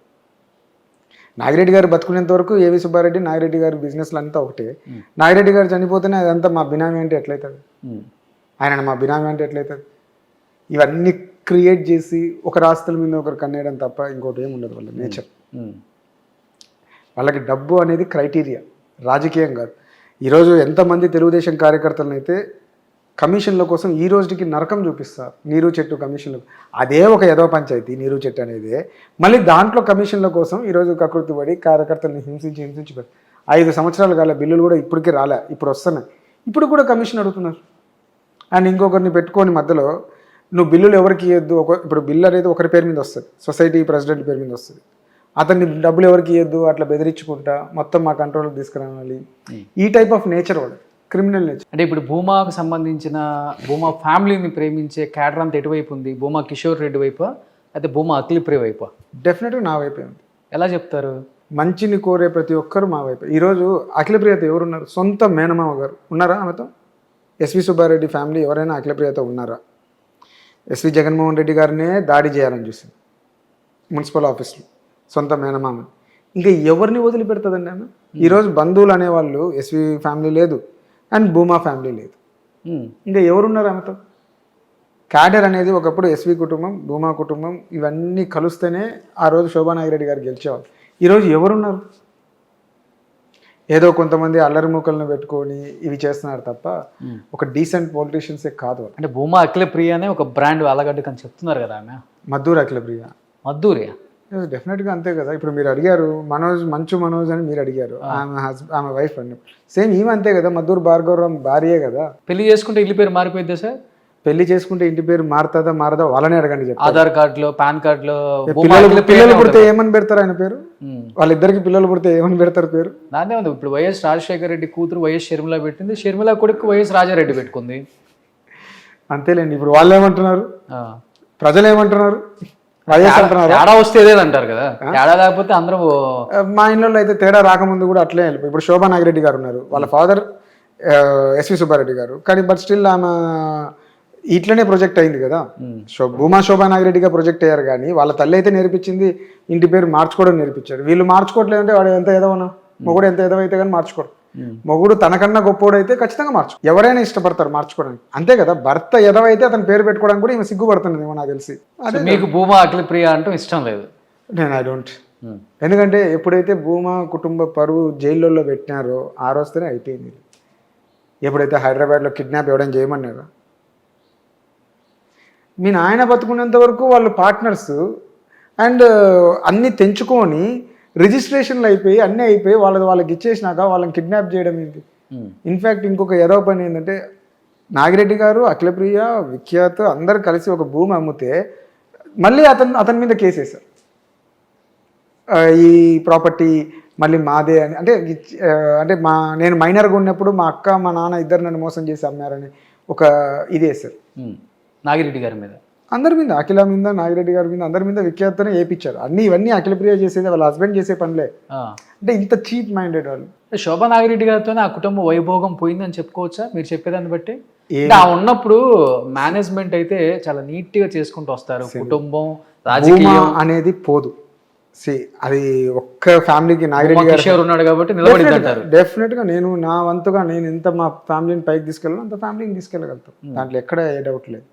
నాగిరెడ్డి గారు బతుకునేంత వరకు ఏవి సుబ్బారెడ్డి, నాగిరెడ్డి గారి బిజినెస్లు అంతా ఒకటే. నాగిరెడ్డి గారు చనిపోతేనే అదంతా మా బినామీ అంటే ఎట్లయితుంది? ఆయన మా బినామీ అంటే ఎట్లయితుంది? ఇవన్నీ క్రియేట్ చేసి ఒక రాస్తుల మీద ఒకరు కన్నేయడం తప్ప ఇంకోటి ఏమి ఉండదు వాళ్ళ నేచర్. వాళ్ళకి డబ్బు అనేది క్రైటీరియా, రాజకీయం కాదు. ఈరోజు ఎంతమంది తెలుగుదేశం కార్యకర్తలను అయితే కమిషన్ల కోసం ఈ రోజుకి నరకం చూపిస్తారు. నీరు చెట్టు కమిషన్లు, అదే ఒక ఏదో పంచాయతీ నీరు చెట్టు అనేది. మళ్ళీ దాంట్లో కమిషన్ల కోసం ఈరోజు కకృతి పడి కార్యకర్తలను హింసించి 5 సంవత్సరాలు కాలే, బిల్లులు కూడా ఇప్పటికీ రాలే, ఇప్పుడు వస్తున్నాయి. ఇప్పుడు కూడా కమిషన్ అడుగుతున్నారు. అండ్ ఇంకొకరిని పెట్టుకొని మధ్యలో నువ్వు బిల్లులు ఎవరికి ఇవ్వద్దు. ఇప్పుడు బిల్లు అనేది ఒకరి పేరు మీద వస్తుంది, సొసైటీ ప్రెసిడెంట్ పేరు మీద వస్తుంది. అతన్ని డబ్బులు ఎవరికి ఇవ్వద్దు అట్లా బెదిరించుకుంటా మొత్తం మా కంట్రోల్కి తీసుకురావాలి. ఈ టైప్ ఆఫ్ నేచర్ వాడు, క్రిమినల్ నేచర్. అంటే ఇప్పుడు భూమాకు సంబంధించిన భూమా ఫ్యామిలీని ప్రేమించే క్యాడర్ అంతా ఎటువైపు ఉంది? భూమా కిషోర్ రెడ్డి వైపా అయితే భూమా అఖిలప్రియ వైపా? డెఫినెట్గా నా వైపే ఉంది. ఎలా చెప్తారు? మంచిని కోరే ప్రతి ఒక్కరు మా వైపు. ఈరోజు అఖిలప్రియతో ఎవరున్నారు? సొంత మేనమామ గారు ఉన్నారా ఆమెతో? ఎస్వి సుబ్బారెడ్డి ఫ్యామిలీ ఎవరైనా అఖిలప్రియతో ఉన్నారా? ఎస్వి జగన్మోహన్ రెడ్డి గారినే దాడి చేయాలని చూసింది మున్సిపల్ ఆఫీస్లో, సొంత మేనమామ. ఇంకా ఎవరిని వదిలిపెడుతుందండి ఆమె? ఈరోజు బంధువులు అనేవాళ్ళు ఎస్వి ఫ్యామిలీ లేదు అండ్ భూమా ఫ్యామిలీ లేదు, ఇంకా ఎవరున్నారు ఆమెతో? క్యాడర్ అనేది ఒకప్పుడు ఎస్వి కుటుంబం, భూమా కుటుంబం ఇవన్నీ కలుస్తేనే ఆ రోజు శోభా నాగిరెడ్డి గారు గెలిచేవాళ్ళు. ఈరోజు ఎవరున్నారు? ఏదో కొంతమంది అల్లరి మూకలను పెట్టుకొని ఇవి చేస్తున్నారు తప్ప ఒక డీసెంట్ పొలిటీషియన్సే కాదు. అంటే భూమా అఖిలప్రియ అనే ఒక బ్రాండ్ ఆలగడ్డకి అని చెప్తున్నారు కదా ఆమె. మద్దూరు అఖిలప్రియ మద్దూరియా? డెఫినెట్గా అంతే కదా. ఇప్పుడు మీరు అడిగారు మనోజ్, మంచు మనోజ్ అని మీరు అడిగారు, ఆమె వైఫ్ అని. సేమ్ ఈమె అంతే కదా, మద్దూరు భార్గవరావు భార్యే కదా. పెళ్లి చేసుకుంటే ఇల్లు పేరు మారిపోయిందా సార్? పెళ్లి చేసుకుంటే ఇంటి పేరు మారుతుందా మారదా వాళ్ళనే అడగండి చెప్పి. ఆధార్ కార్డులో, పాన్ కార్డులో పిల్లలు పుడితే ఏమని పెడతారు ఆయన పేరు? వాళ్ళిద్దరికి పిల్లలు పుడితే ఏమని పెడతారు పేరు? దాన్నే ఉంది. ఇప్పుడు వైఎస్ రాజశేఖర రెడ్డి కూతురు వైఎస్ షర్మిల పెట్టింది, షర్మిల కొడుకు వైఎస్ రాజారెడ్డి పెట్టుకుంది. అంతేలేండి. ఇప్పుడు వాళ్ళు ఏమంటున్నారు, ప్రజలు ఏమంటున్నారు? వైఎస్ అంటున్నారు. తేడా వస్తే ఏదేదంటారు కదా, తేడా లేకపోతే అందరూ. మా ఇంట్లో అయితే తేడా రాకముందు కూడా అట్లే వెళ్ళిపోయి. ఇప్పుడు శోభా నాగిరెడ్డి గారు ఉన్నారు, వాళ్ళ ఫాదర్ ఎస్వి సుబ్బారెడ్డి గారు, కానీ బట్ స్టిల్ ఆమె ఇట్లనే ప్రొజెక్ట్ అయింది కదా. భూమా శోభా నాగిరెడ్డిగా ప్రొజెక్ట్ అయ్యారు, కానీ వాళ్ళ తల్లి అయితే నేర్పించింది ఇంటి పేరు మార్చుకోవడం నేర్పించారు. వీళ్ళు మార్చుకోవట్లేదంటే వాడు ఎంత ఎదవనా, మొగుడు ఎంత ఎదవైతే కానీ మార్చుకోడు. మొగుడు తనకన్నా గొప్పోడైతే ఖచ్చితంగా ఎవరైనా ఇష్టపడతారు మార్చుకోవడానికి, అంతే కదా. భర్త ఎదవైతే అతని పేరు పెట్టుకోవడానికి కూడా ఈమె సిగ్గుపడుతుంది ఏమో నాకు తెలిసి. అదే మీకు భూమా అఖిలప్రియ అంటూ ఇష్టం లేదు? నేను ఐ డోంట్. ఎందుకంటే ఎప్పుడైతే భూమా కుటుంబ పరువు జైల్లో పెట్టినారో ఆ రోజుతోనే అయిపోయింది. ఎప్పుడైతే హైదరాబాద్లో కిడ్నాప్ ఎవడైనా చేయమన్నారో, మీ నాయన బతుకున్నంత వరకు వాళ్ళు పార్ట్నర్స్ అండ్ అన్నీ తెంచుకొని రిజిస్ట్రేషన్లు అయిపోయి అన్నీ అయిపోయి వాళ్ళకి ఇచ్చేసినాక వాళ్ళని కిడ్నాప్ చేయడం ఏంటి? ఇన్ఫ్యాక్ట్ ఇంకొక ఏదో పని ఏంటంటే, నాగిరెడ్డి గారు, అఖిలప్రియ, విఖ్యాత్ అందరు కలిసి ఒక భూమి అమ్మితే మళ్ళీ అతని మీద కేసేశారు. ఈ ప్రాపర్టీ మళ్ళీ మాదే అని, అంటే నేను మైనర్గా ఉన్నప్పుడు మా అక్క మా నాన్న ఇద్దరు నన్ను మోసం చేసి అమ్మారని ఒక ఇది వేశారు నాగిరెడ్డి గారి మీద, అందరి మీద, అఖిల మీద, నాగిరెడ్డి గారి మీద, అందరి మీద విఖ్యాతనే వేయించారు. ఇవన్నీ అఖిలప్రియ చేసేది, వాళ్ళ హస్బెండ్ చేసే పనులే. అంటే ఇంత చీప్ మైండెడ్ వాళ్ళు. శోభా నాగిరెడ్డి గారితోనే ఆ కుటుంబ వైభోగం పోయిందని చెప్పుకోవచ్చా మీరు చెప్పేదాన్ని బట్టి? ఉన్నప్పుడు మేనేజ్మెంట్ అయితే చాలా నీట్ గా చేసుకుంటూ వస్తారు, కుటుంబం రాజకీయం అనేది పోదు. అది ఒక్క ఫ్యామిలీకి నాగిరెడ్డి గారు ఉన్నాడు కాబట్టి నిలబడింది అంటారు. డెఫినెట్ గా నేను నా వంతుగా నేను ఎంత మా ఫ్యామిలీని పైకి తీసుకెళ్ళాను అంత ఫ్యామిలీని తీసుకెళ్ళగలుగుతాం, దాంట్లో ఎక్కడ ఏ డౌట్ లేదు.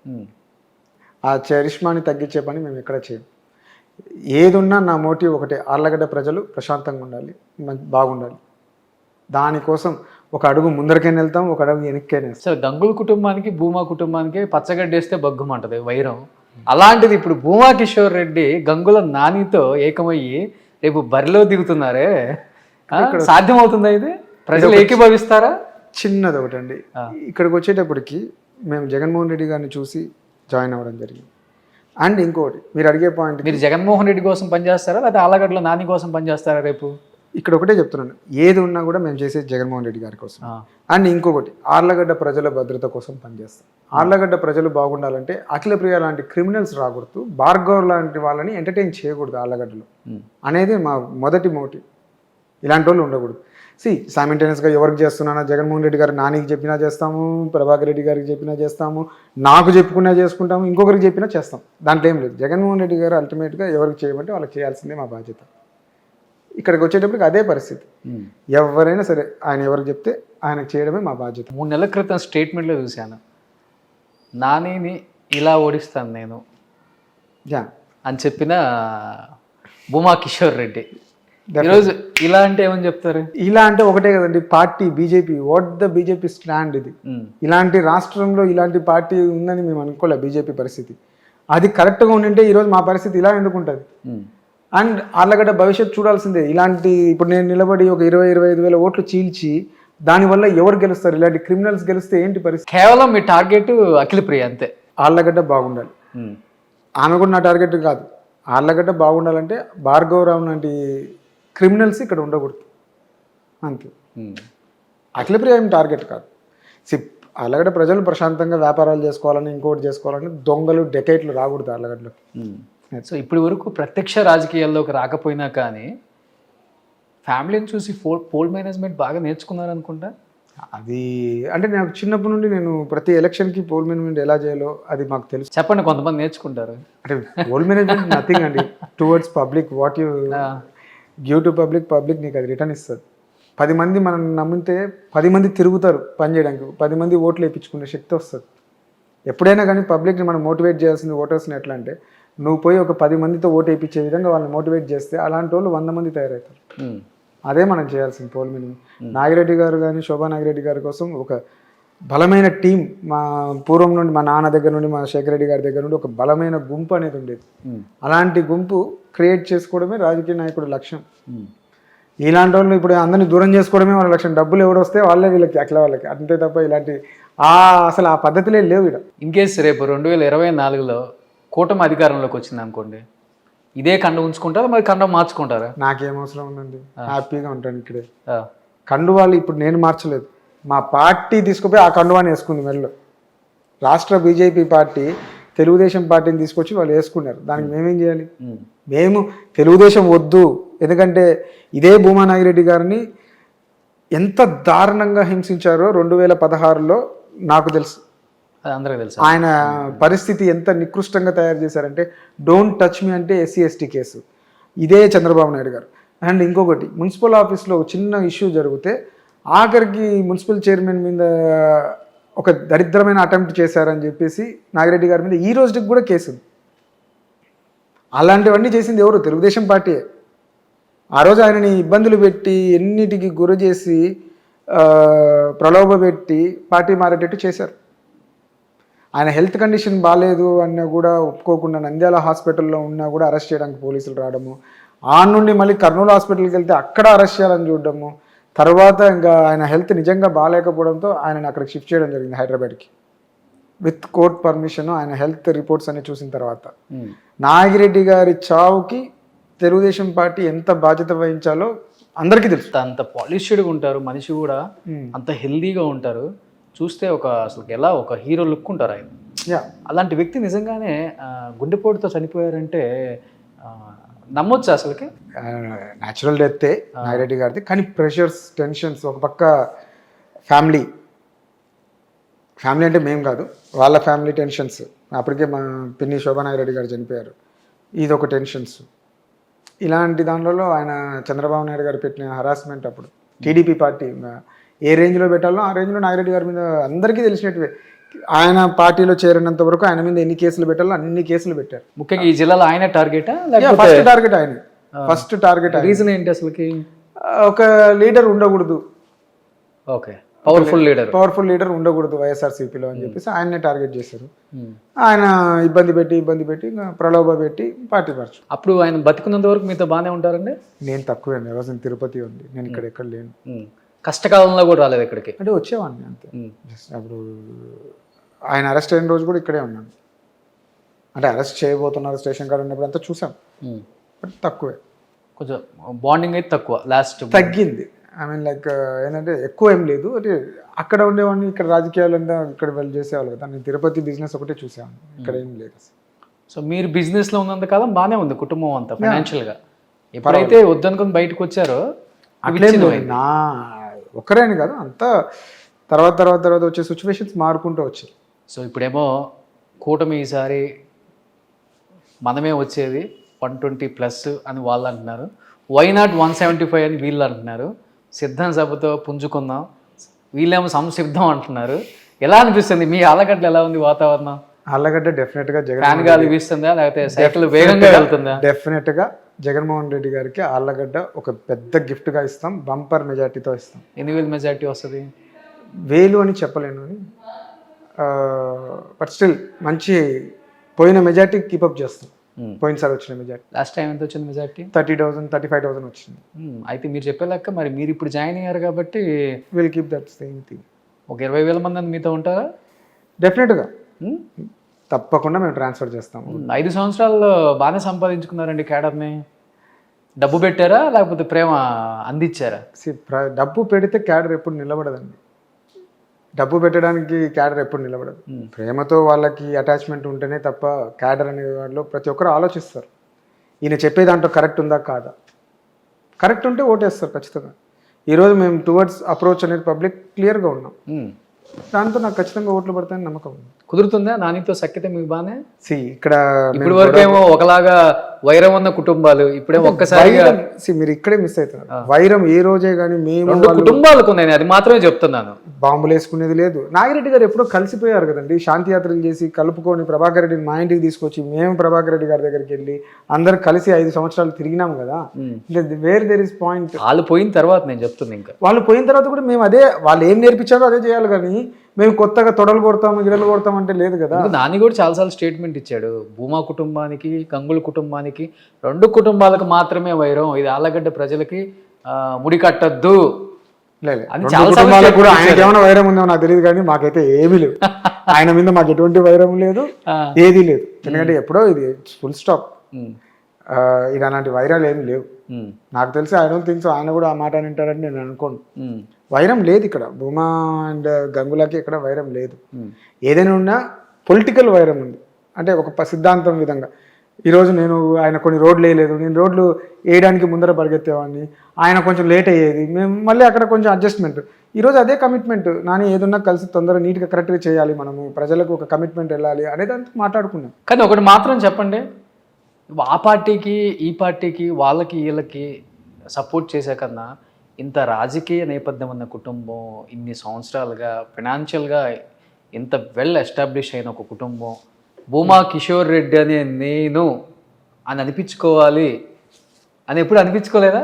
ఆ చరిష్మాని తగ్గించే పని మేము ఎక్కడ చేయం. ఏదున్నా నా మోటివ్ ఒకటే, ఆర్లగడ్డ ప్రజలు ప్రశాంతంగా ఉండాలి, బాగుండాలి. దానికోసం ఒక అడుగు ముందరికైనా వెళ్తాం, ఒక అడుగు వెనక్కైనా. సరే, గంగుల కుటుంబానికి భూమా కుటుంబానికి పచ్చగడ్డేస్తే బగ్గుమంటది వైరం. అలాంటిది ఇప్పుడు భూమా కిషోర్ రెడ్డి గంగుల నానితో ఏకమయ్యి రేపు బరిలో దిగుతున్నారే, సాధ్యమవుతుందా ఇది? ప్రజలు ఏకీభవిస్తారా? చిన్నది ఒకటండి, ఇక్కడికి వచ్చేటప్పటికి మేము జగన్మోహన్ రెడ్డి గారిని చూసి జాయిన్ అవ్వడం జరిగింది. అండ్ ఇంకోటి మీరు అడిగే పాయింట్, మీరు జగన్మోహన్ రెడ్డి కోసం పనిచేస్తారా లేదా ఆలగడ్డలో నాని కోసం పనిచేస్తారా రేపు? ఇక్కడ ఒకటే చెప్తున్నాను, ఏది ఉన్నా కూడా మేము చేసేది జగన్మోహన్ రెడ్డి గారి కోసం. అండ్ ఇంకొకటి, ఆర్లగడ్డ ప్రజల భద్రత కోసం పనిచేస్తాం. ఆర్లగడ్డ ప్రజలు బాగుండాలంటే అఖిలప్రియ లాంటి క్రిమినల్స్ రాకూడదు, భార్గవ్ లాంటి వాళ్ళని ఎంటర్టైన్ చేయకూడదు ఆర్లగడ్డలో అనేది మా మొదటి మోటివ్. ఇలాంటి వాళ్ళు ఉండకూడదు. సైమల్టేనియస్గా ఎవరికి చేస్తున్నానో, జగన్మోహన్ రెడ్డి గారు నానికి చెప్పినా చేస్తాము, ప్రభాకర్ రెడ్డి గారికి చెప్పినా చేస్తాము, నాకు చెప్పుకున్నా చేసుకుంటాము, ఇంకొకరికి చెప్పినా చేస్తాం, దాంట్లో ఏం లేదు. జగన్మోహన్ రెడ్డి గారు అల్టిమేట్గా ఎవరికి చేయమంటే వాళ్ళకి చేయాల్సిందే మా బాధ్యత. ఇక్కడికి వచ్చేటప్పటికి అదే పరిస్థితి, ఎవరైనా సరే ఆయన ఎవరికి చెప్తే ఆయనకు చేయడమే మా బాధ్యత. 3 నెలల క్రితం స్టేట్మెంట్లో చూశాను, నానిని ఇలా ఓడిస్తాను నేను అని చెప్పిన భూమా కిషోర్ రెడ్డి ఈరోజు ఇలా అంటే ఏమని చెప్తారు? ఇలా అంటే ఒకటే కదండి, party BJP, what the BJP stand ఇది. ఇలాంటి రాష్ట్రంలో ఇలాంటి పార్టీ ఉందని మేము అనుకోలే. బీజేపీ పరిస్థితి అది కరెక్ట్గా ఉండింటే ఈరోజు మా పరిస్థితి ఇలా ఎందుకు ఉంటుంది? అండ్ ఆర్లగడ్డ భవిష్యత్తు చూడాల్సిందే. ఇలాంటి ఇప్పుడు నేను నిలబడి ఒక 20-25 వేల ఓట్లు చీల్చి దానివల్ల ఎవరు గెలుస్తారు? ఇలాంటి క్రిమినల్స్ గెలిస్తే ఏంటి పరిస్థితి? కేవలం మీ టార్గెట్ అఖిలప్రియ అంతే, ఆర్లగడ్డ బాగుండాలి. ఆమె కూడా నా టార్గెట్ కాదు, ఆళ్ళగడ్డ బాగుండాలంటే భార్గవరావు లాంటి క్రిమినల్స్ ఇక్కడ ఉండకూడదు అంతే. అఖిలప్రియ ఏం టార్గెట్ కాదు. ఆళ్ళగడ్డ ప్రజలు ప్రశాంతంగా వ్యాపారాలు చేసుకోవాలని ఇంకోటి చేసుకోవాలని దొంగలు డెకైట్లు రాకూడదు ఆళ్ళగడ్డలో. సో ఇప్పటి వరకు ప్రత్యక్ష రాజకీయాల్లోకి రాకపోయినా కానీ ఫ్యామిలీని చూసి పోల్ మేనేజ్మెంట్ బాగా నేర్చుకున్నారు అనుకుంటా. అది అంటే నాకు చిన్నప్పటి నుండి నేను ప్రతి ఎలక్షన్కి పోల్ మేనేజ్మెంట్ ఎలా చేయాలో అది మాకు తెలుసు. చెప్పండి, కొంతమంది నేర్చుకుంటారు. అంటే పోల్ మేనేజ్మెంట్ నథింగ్ అండి towards public. What you give to public, public నీకు అది రిటర్న్ ఇస్తుంది. 10 మంది మనం నమ్మితే 10 మంది తిరుగుతారు పని చేయడానికి, 10 మంది ఓట్లు వేయించుకునే శక్తి వస్తుంది. ఎప్పుడైనా కానీ పబ్లిక్ని మనం మోటివేట్ చేయాల్సింది ఓటర్స్ని ఎట్లా అంటే, నువ్వు పోయి ఒక 10 మందితో ఓటు వేయించే విధంగా వాళ్ళని మోటివేట్ చేస్తే అలాంటి వాళ్ళు 100 మంది తయారవుతారు. అదే మనం చేయాల్సింది పోల్ మీద. నాగిరెడ్డి గారు కానీ శోభా నాగిరెడ్డి గారి కోసం ఒక బలమైన టీం మా పూర్వం నుండి మా నాన్న దగ్గర నుండి మా శేఖర్ రెడ్డి గారి దగ్గర నుండి ఒక బలమైన గుంపు అనేది ఉండేది. అలాంటి గుంపు క్రియేట్ చేసుకోవడమే రాజకీయ నాయకుడి లక్ష్యం. ఇలాంటి వాళ్ళు ఇప్పుడు అందరినీ దూరం చేసుకోవడమే వాళ్ళ లక్ష్యం. డబ్బులు ఎవరు వస్తే వాళ్ళే వీళ్ళకి అట్లా వాళ్ళకి, అంతే తప్ప ఇలాంటి అసలు ఆ పద్ధతులే లేవు ఇక్కడ. ఇన్ కేసు రేపు 2024లో కూటమి అధికారంలోకి వచ్చింది అనుకోండి, ఇదే కండు ఉంచుకుంటారా మరి కండం మార్చుకుంటారా? నాకేం అవసరం ఉందండి, హ్యాపీగా ఉంటాను ఇక్కడే. కండువాళ్ళు ఇప్పుడు నేను మార్చలేదు, మా పార్టీ తీసుకుపోయి ఆ కండువాని వేసుకుంది మెడలో. రాష్ట్ర బీజేపీ పార్టీ తెలుగుదేశం పార్టీని తీసుకొచ్చి వాళ్ళు వేసుకున్నారు. దానికి మేమేం చేయాలి? మేము తెలుగుదేశం వద్దు, ఎందుకంటే ఇదే భూమా నాగిరెడ్డి గారిని ఎంత దారుణంగా హింసించారో 2016లో నాకు తెలుసు. అందరికీ తెలుసు. ఆయన పరిస్థితి ఎంత నికృష్టంగా తయారు చేశారంటే, డోంట్ టచ్ మీ అంటే SC ST కేసు ఇదే చంద్రబాబు నాయుడు గారు. అండ్ ఇంకొకటి, మున్సిపల్ ఆఫీస్లో చిన్న ఇష్యూ జరిగితే ఆఖరికి మున్సిపల్ చైర్మన్ మీద ఒక దరిద్రమైన అటెంప్ట్ చేశారని చెప్పేసి నాగిరెడ్డి గారి మీద ఈ రోజుకి కూడా కేసు ఉంది. అలాంటివన్నీ చేసింది ఎవరు? తెలుగుదేశం పార్టీయే. ఆ రోజు ఆయనని ఇబ్బందులు పెట్టి ఎన్నిటికి గురి చేసి ప్రలోభ పెట్టి పార్టీ మారేటట్టు చేశారు. ఆయన హెల్త్ కండిషన్ బాగాలేదు అన్న కూడా ఒప్పుకోకుండా నంద్యాల హాస్పిటల్లో ఉన్నా కూడా అరెస్ట్ చేయడానికి పోలీసులు రావడము, ఆ నుండి మళ్ళీ కర్నూలు హాస్పిటల్కి వెళ్తే అక్కడ అరెస్ట్ చేయాలని చూడడము, తర్వాత ఇంకా ఆయన హెల్త్ నిజంగా బాగాలేకపోవడంతో ఆయనని అక్కడికి షిఫ్ట్ చేయడం జరిగింది హైదరాబాద్కి విత్ కోర్ట్ పర్మిషన్. ఆయన హెల్త్ రిపోర్ట్స్ అన్ని చూసిన తర్వాత నాగిరెడ్డి గారి చావుకి తెలుగుదేశం పార్టీ ఎంత బాధ్యత వహించాలో అందరికీ తెలుసు. అంత పాలిష్డ్గా ఉంటారు, మనిషి కూడా అంత హెల్దీగా ఉంటారు, చూస్తే అసలు ఎలా ఒక హీరో లుక్ ఉంటారు ఆయన. అలాంటి వ్యక్తి నిజంగానే గుండెపోటుతో చనిపోయారంటే నమ్మొచ్చు అసలుకి? న్యాచురల్ డెత్తే నాగిరెడ్డి గారిది, కానీ ప్రెషర్స్, టెన్షన్స్, ఒక పక్క ఫ్యామిలీ అంటే మేము కాదు, వాళ్ళ ఫ్యామిలీ టెన్షన్స్. అప్పటికే మా పిన్ని శోభా నాగిరెడ్డి గారు చనిపోయారు, ఇదొక టెన్షన్స్. ఇలాంటి దానిలో ఆయన చంద్రబాబు నాయుడు గారు పెట్టిన హరాస్మెంట్, అప్పుడు టీడీపీ పార్టీ ఏ రేంజ్లో పెట్టాలో ఆ రేంజ్లో నాగిరెడ్డి గారి మీద అందరికీ తెలిసినట్టువే. ఆయన పార్టీలో చేరినంత వరకు ఆయన మీద ఎన్ని కేసులు పెట్టాలో అన్ని కేసులు పెట్టారు. ముఖ్యంగా ఈ జిల్లాలో ఆయన టార్గెటా? ఫస్ట్ టార్గెట్ ఆయన, ఫస్ట్ టార్గెట్. రీజన్ ఏంటి అసలుకి? ఒక లీడర్ ఉండకూడదు, ఓకే, పవర్ఫుల్ లీడర్ ఉండకూడదు వైఎస్ఆర్సీపీలో అని చెప్పేసి ఆయన్నే టార్గెట్ చేశారు. ఆయన ఇబ్బంది పెట్టి ప్రలోభ పెట్టి పార్టీ మార్చు. అప్పుడు ఆయన బతుకున్నంత వరకు మీతో బాగానే ఉంటారండి? నేను తక్కువే అండి, రోజు తిరుపతి ఉంది, నేను ఇక్కడ ఎక్కడ లేను. కష్టకాలంలో కూడా రాలేదు ఇక్కడికి? అంటే వచ్చేవాడిని అంతే. అప్పుడు ఆయన అరెస్ట్ అయిన రోజు కూడా ఇక్కడే ఉన్నాను. అంటే అరెస్ట్ చేయబోతున్నారు స్టేషన్ కాడ ఉన్నప్పుడు అంతా చూసాం, బట్ తక్కువే. కొంచెం బాండింగ్ అయితే తక్కువ, లాస్ట్ తగ్గింది. ఐ మీన్ లైక్ ఏంటంటే ఎక్కువ ఏం లేదు, అంటే అక్కడ ఉండేవాడిని, ఇక్కడ రాజకీయాలు అంతా ఇక్కడ వెళ్ళి చేసేవాళ్ళు కదా. నేను తిరుపతి బిజినెస్ ఒకటే చూసేవాడిని, ఇక్కడ ఏం లేదు. సో మీరు బిజినెస్లో ఉన్నంత కాలం బాగానే ఉంది కుటుంబం అంతా ఫైనాన్షియల్గా. ఎప్పుడైతే వద్దనుకుని బయటకు వచ్చారో అట్లే నా ఒక్కరేని కాదు, అంతా తర్వాత వచ్చే సిచ్యువేషన్స్ మారుకుంటూ వచ్చాయి. సో ఇప్పుడేమో కూటమి ఈసారి మనమే వచ్చేది 120+ అని వాళ్ళు అంటున్నారు, వై నాట్ 175 అని వీళ్ళు అంటున్నారు, సిద్ధం సభతో పుంజుకుందాం, వీళ్ళేమో సంసిద్ధం అంటున్నారు. ఎలా అనిపిస్తుంది మీ ఆళ్ళగడ్డ? ఎలా ఉంది వాతావరణం? ఆళ్ళగడ్డ డెఫినెట్గా ఫ్యాన్ గాలి వీస్తుందా, లేకపోతే సైకిల్ వేగంగా వెళ్తుందా? డెఫినెట్గా జగన్మోహన్ రెడ్డి గారికి ఆళ్ళగడ్డ ఒక పెద్ద గిఫ్ట్గా ఇస్తాం, బంపర్ మెజార్టీతో ఇస్తాం. ఎన్ని వేల మెజార్టీ వస్తుంది? వేలు అని చెప్పలేను అని, బట్ స్టిల్ మంచి పోయిన మెజార్టీ కీపప్ చేస్తాం. పోయినసారి వచ్చిన మెజార్టీ, లాస్ట్ టైం ఎంత వచ్చింది మెజార్టీ? 30,000 35,000 వచ్చింది. అయితే మీరు చెప్పే లెక్క మరి మీరు ఇప్పుడు జాయిన్ అయ్యారు కాబట్టి will keep that same thing. ఒక 20,000 మంది మీతో ఉంటారా? డెఫినెట్గా తప్పకుండా మేము ట్రాన్స్ఫర్ చేస్తాము. 5 సంవత్సరాల్లో బాగానే సంపాదించుకున్నారండి క్యాడర్ని. డబ్బు పెట్టారా లేకపోతే ప్రేమ అందించారా? డబ్బు పెడితే క్యాడర్ ఎప్పుడు నిలబడదండి. డబ్బు పెట్టడానికి క్యాడర్ ఎప్పుడు నిలబడదు. ప్రేమతో వాళ్ళకి అటాచ్మెంట్ ఉంటేనే తప్ప క్యాడర్ అనే వాళ్ళు ప్రతి ఒక్కరు ఆలోచిస్తారు, ఈయన చెప్పే దాంట్లో కరెక్ట్ ఉందా కాదా. కరెక్ట్ ఉంటే ఓటేస్తారు ఖచ్చితంగా. ఈరోజు మేము టువర్డ్స్ అప్రోచ్ అనేది పబ్లిక్ క్లియర్గా ఉన్నాం. దాంతో నాకు ఖచ్చితంగా ఓట్లు పడతాయని నమ్మకం ఉంది. కుదురుతుందా నానితో సఖ్యత మీకు బాగానే? ఇక్కడ ఇప్పుడు వరకేమో ఒకలాగా వైరం ఉన్న కుటుంబాలు, ఇప్పుడే ఒక్కసారిగా మీరు ఇక్కడే మిస్ అవుతున్నారు. వైరం ఏ రోజే కానీ మేము 2 కుటుంబాలకు ఉన్నాయి, అది మాత్రమే చెప్తున్నాను. బాంబులు వేసుకునేది లేదు. నాగిరెడ్డి గారు ఎప్పుడో కలిసిపోయారు కదండి, శాంతి యాత్రలు చేసి కలుపుకొని ప్రభాకర్ రెడ్డిని మా ఇంటికి తీసుకొచ్చి మేము ప్రభాకర్ రెడ్డి గారి దగ్గరికి వెళ్ళి అందరు కలిసి 5 సంవత్సరాలు తిరిగినాం కదా. Where there is point. వాళ్ళు పోయిన తర్వాత నేను చెప్తున్నా, ఇంకా వాళ్ళు పోయిన తర్వాత కూడా మేము అదే, వాళ్ళు ఏం నేర్పించారో అదే చేయాలి కానీ మేము కొత్తగా తొడలు కొడతాము గిడలు కొడతాం అంటే లేదు కదా. నాని కూడా చాలాసార్లు స్టేట్మెంట్ ఇచ్చాడు, భూమా కుటుంబానికి గంగుల కుటుంబానికి 2 కుటుంబాలకు మాత్రమే వైరం, ఇది ఆళ్ళగడ్డ ప్రజలకి ముడి కట్టద్దు. కూడా ఆయనకి ఏమైనా వైరం ఉందో నాకు తెలియదు కానీ మాకైతే ఏమీ లేదు. ఆయన మీద మాకు ఎటువంటి వైరం లేదు, ఏది లేదు. ఎందుకంటే ఎప్పుడో ఇది ఫుల్ స్టాప్. ఇది అలాంటి వైరాలు ఏమి లేవు నాకు తెలిసి. ఐ డోంట్ థింక్ సో ఆయన కూడా ఆ మాట అని వింటారని నేను అనుకోను. వైరం లేదు ఇక్కడ, భూమా అండ్ గంగులకి ఇక్కడ వైరం లేదు. ఏదైనా ఉన్నా పొలిటికల్ వైరం ఉంది, అంటే ఒక సిద్ధాంతం విధంగా. ఈరోజు నేను ఆయన కొన్ని రోడ్లు వేయలేదు, నేను రోడ్లు వేయడానికి ముందర పరిగెత్తేవాడిని, ఆయన కొంచెం లేట్ అయ్యేది, మేము మళ్ళీ అక్కడ కొంచెం అడ్జస్ట్మెంట్. ఈరోజు అదే కమిట్మెంట్, నాని ఏదన్నా కలిసి తొందరగా నీట్గా కరెక్ట్గా చేయాలి, మనము ప్రజలకు ఒక కమిట్మెంట్ వెళ్ళాలి అనేదానికి మాట్లాడుకున్నాం. కానీ ఒకటి మాత్రం చెప్పండి, ఆ పార్టీకి ఈ పార్టీకి వాళ్ళకి వీళ్ళకి సపోర్ట్ చేసే కన్నా ఇంత రాజకీయ నేపథ్యం ఉన్న కుటుంబం, ఇన్ని సంవత్సరాలుగా ఫైనాన్షియల్గా ఇంత వెల్ ఎస్టాబ్లిష్ అయిన ఒక కుటుంబం, భూమా కిషోర్ రెడ్డి అనే నేను అని అనిపించుకోవాలి అని ఎప్పుడు అనిపించుకోలేదా?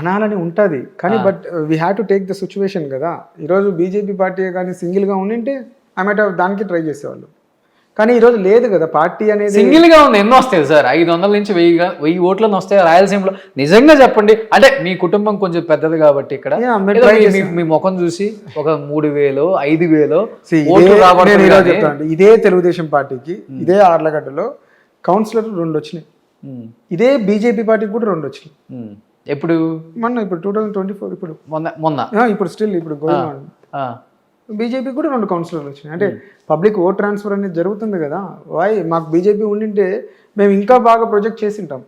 అనాలని ఉంటుంది కానీ but we have to take the situation కదా. ఈరోజు బీజేపీ పార్టీ కానీ సింగిల్గా ఉండింటే ఐ మైట్ దానికి ట్రై చేసేవాళ్ళు, కానీ ఈరోజు లేదు కదా. పార్టీ అనేది సింగిల్గా ఉంది, ఎన్నో వస్తాయి సార్, 500 నుంచి 1000 ఓట్లను వస్తాయి రాయలసీమలో. నిజంగా చెప్పండి, అంటే మీ కుటుంబం కొంచెం పెద్దది కాబట్టి ఇక్కడ మీ ముఖం చూసి ఒక 3000 5000 చెప్తాను. ఇదే తెలుగుదేశం పార్టీకి ఇదే ఆర్లగడ్డలో కౌన్సిలర్ 2 వచ్చినాయి, ఇదే బీజేపీ పార్టీకి కూడా 2 వచ్చినాయి. ఎప్పుడు? మొన్న, ఇప్పుడు 2024, ఇప్పుడు ఇప్పుడు స్టిల్ ఇప్పుడు బీజేపీ కూడా 2 కౌన్సిలర్లు వచ్చినాయి. అంటే పబ్లిక్ ఓట్ ట్రాన్స్ఫర్ అనేది జరుగుతుంది కదా. మాకు బీజేపీ ఉండింటే మేము ఇంకా బాగా ప్రొజెక్ట్ చేసి ఉంటాం.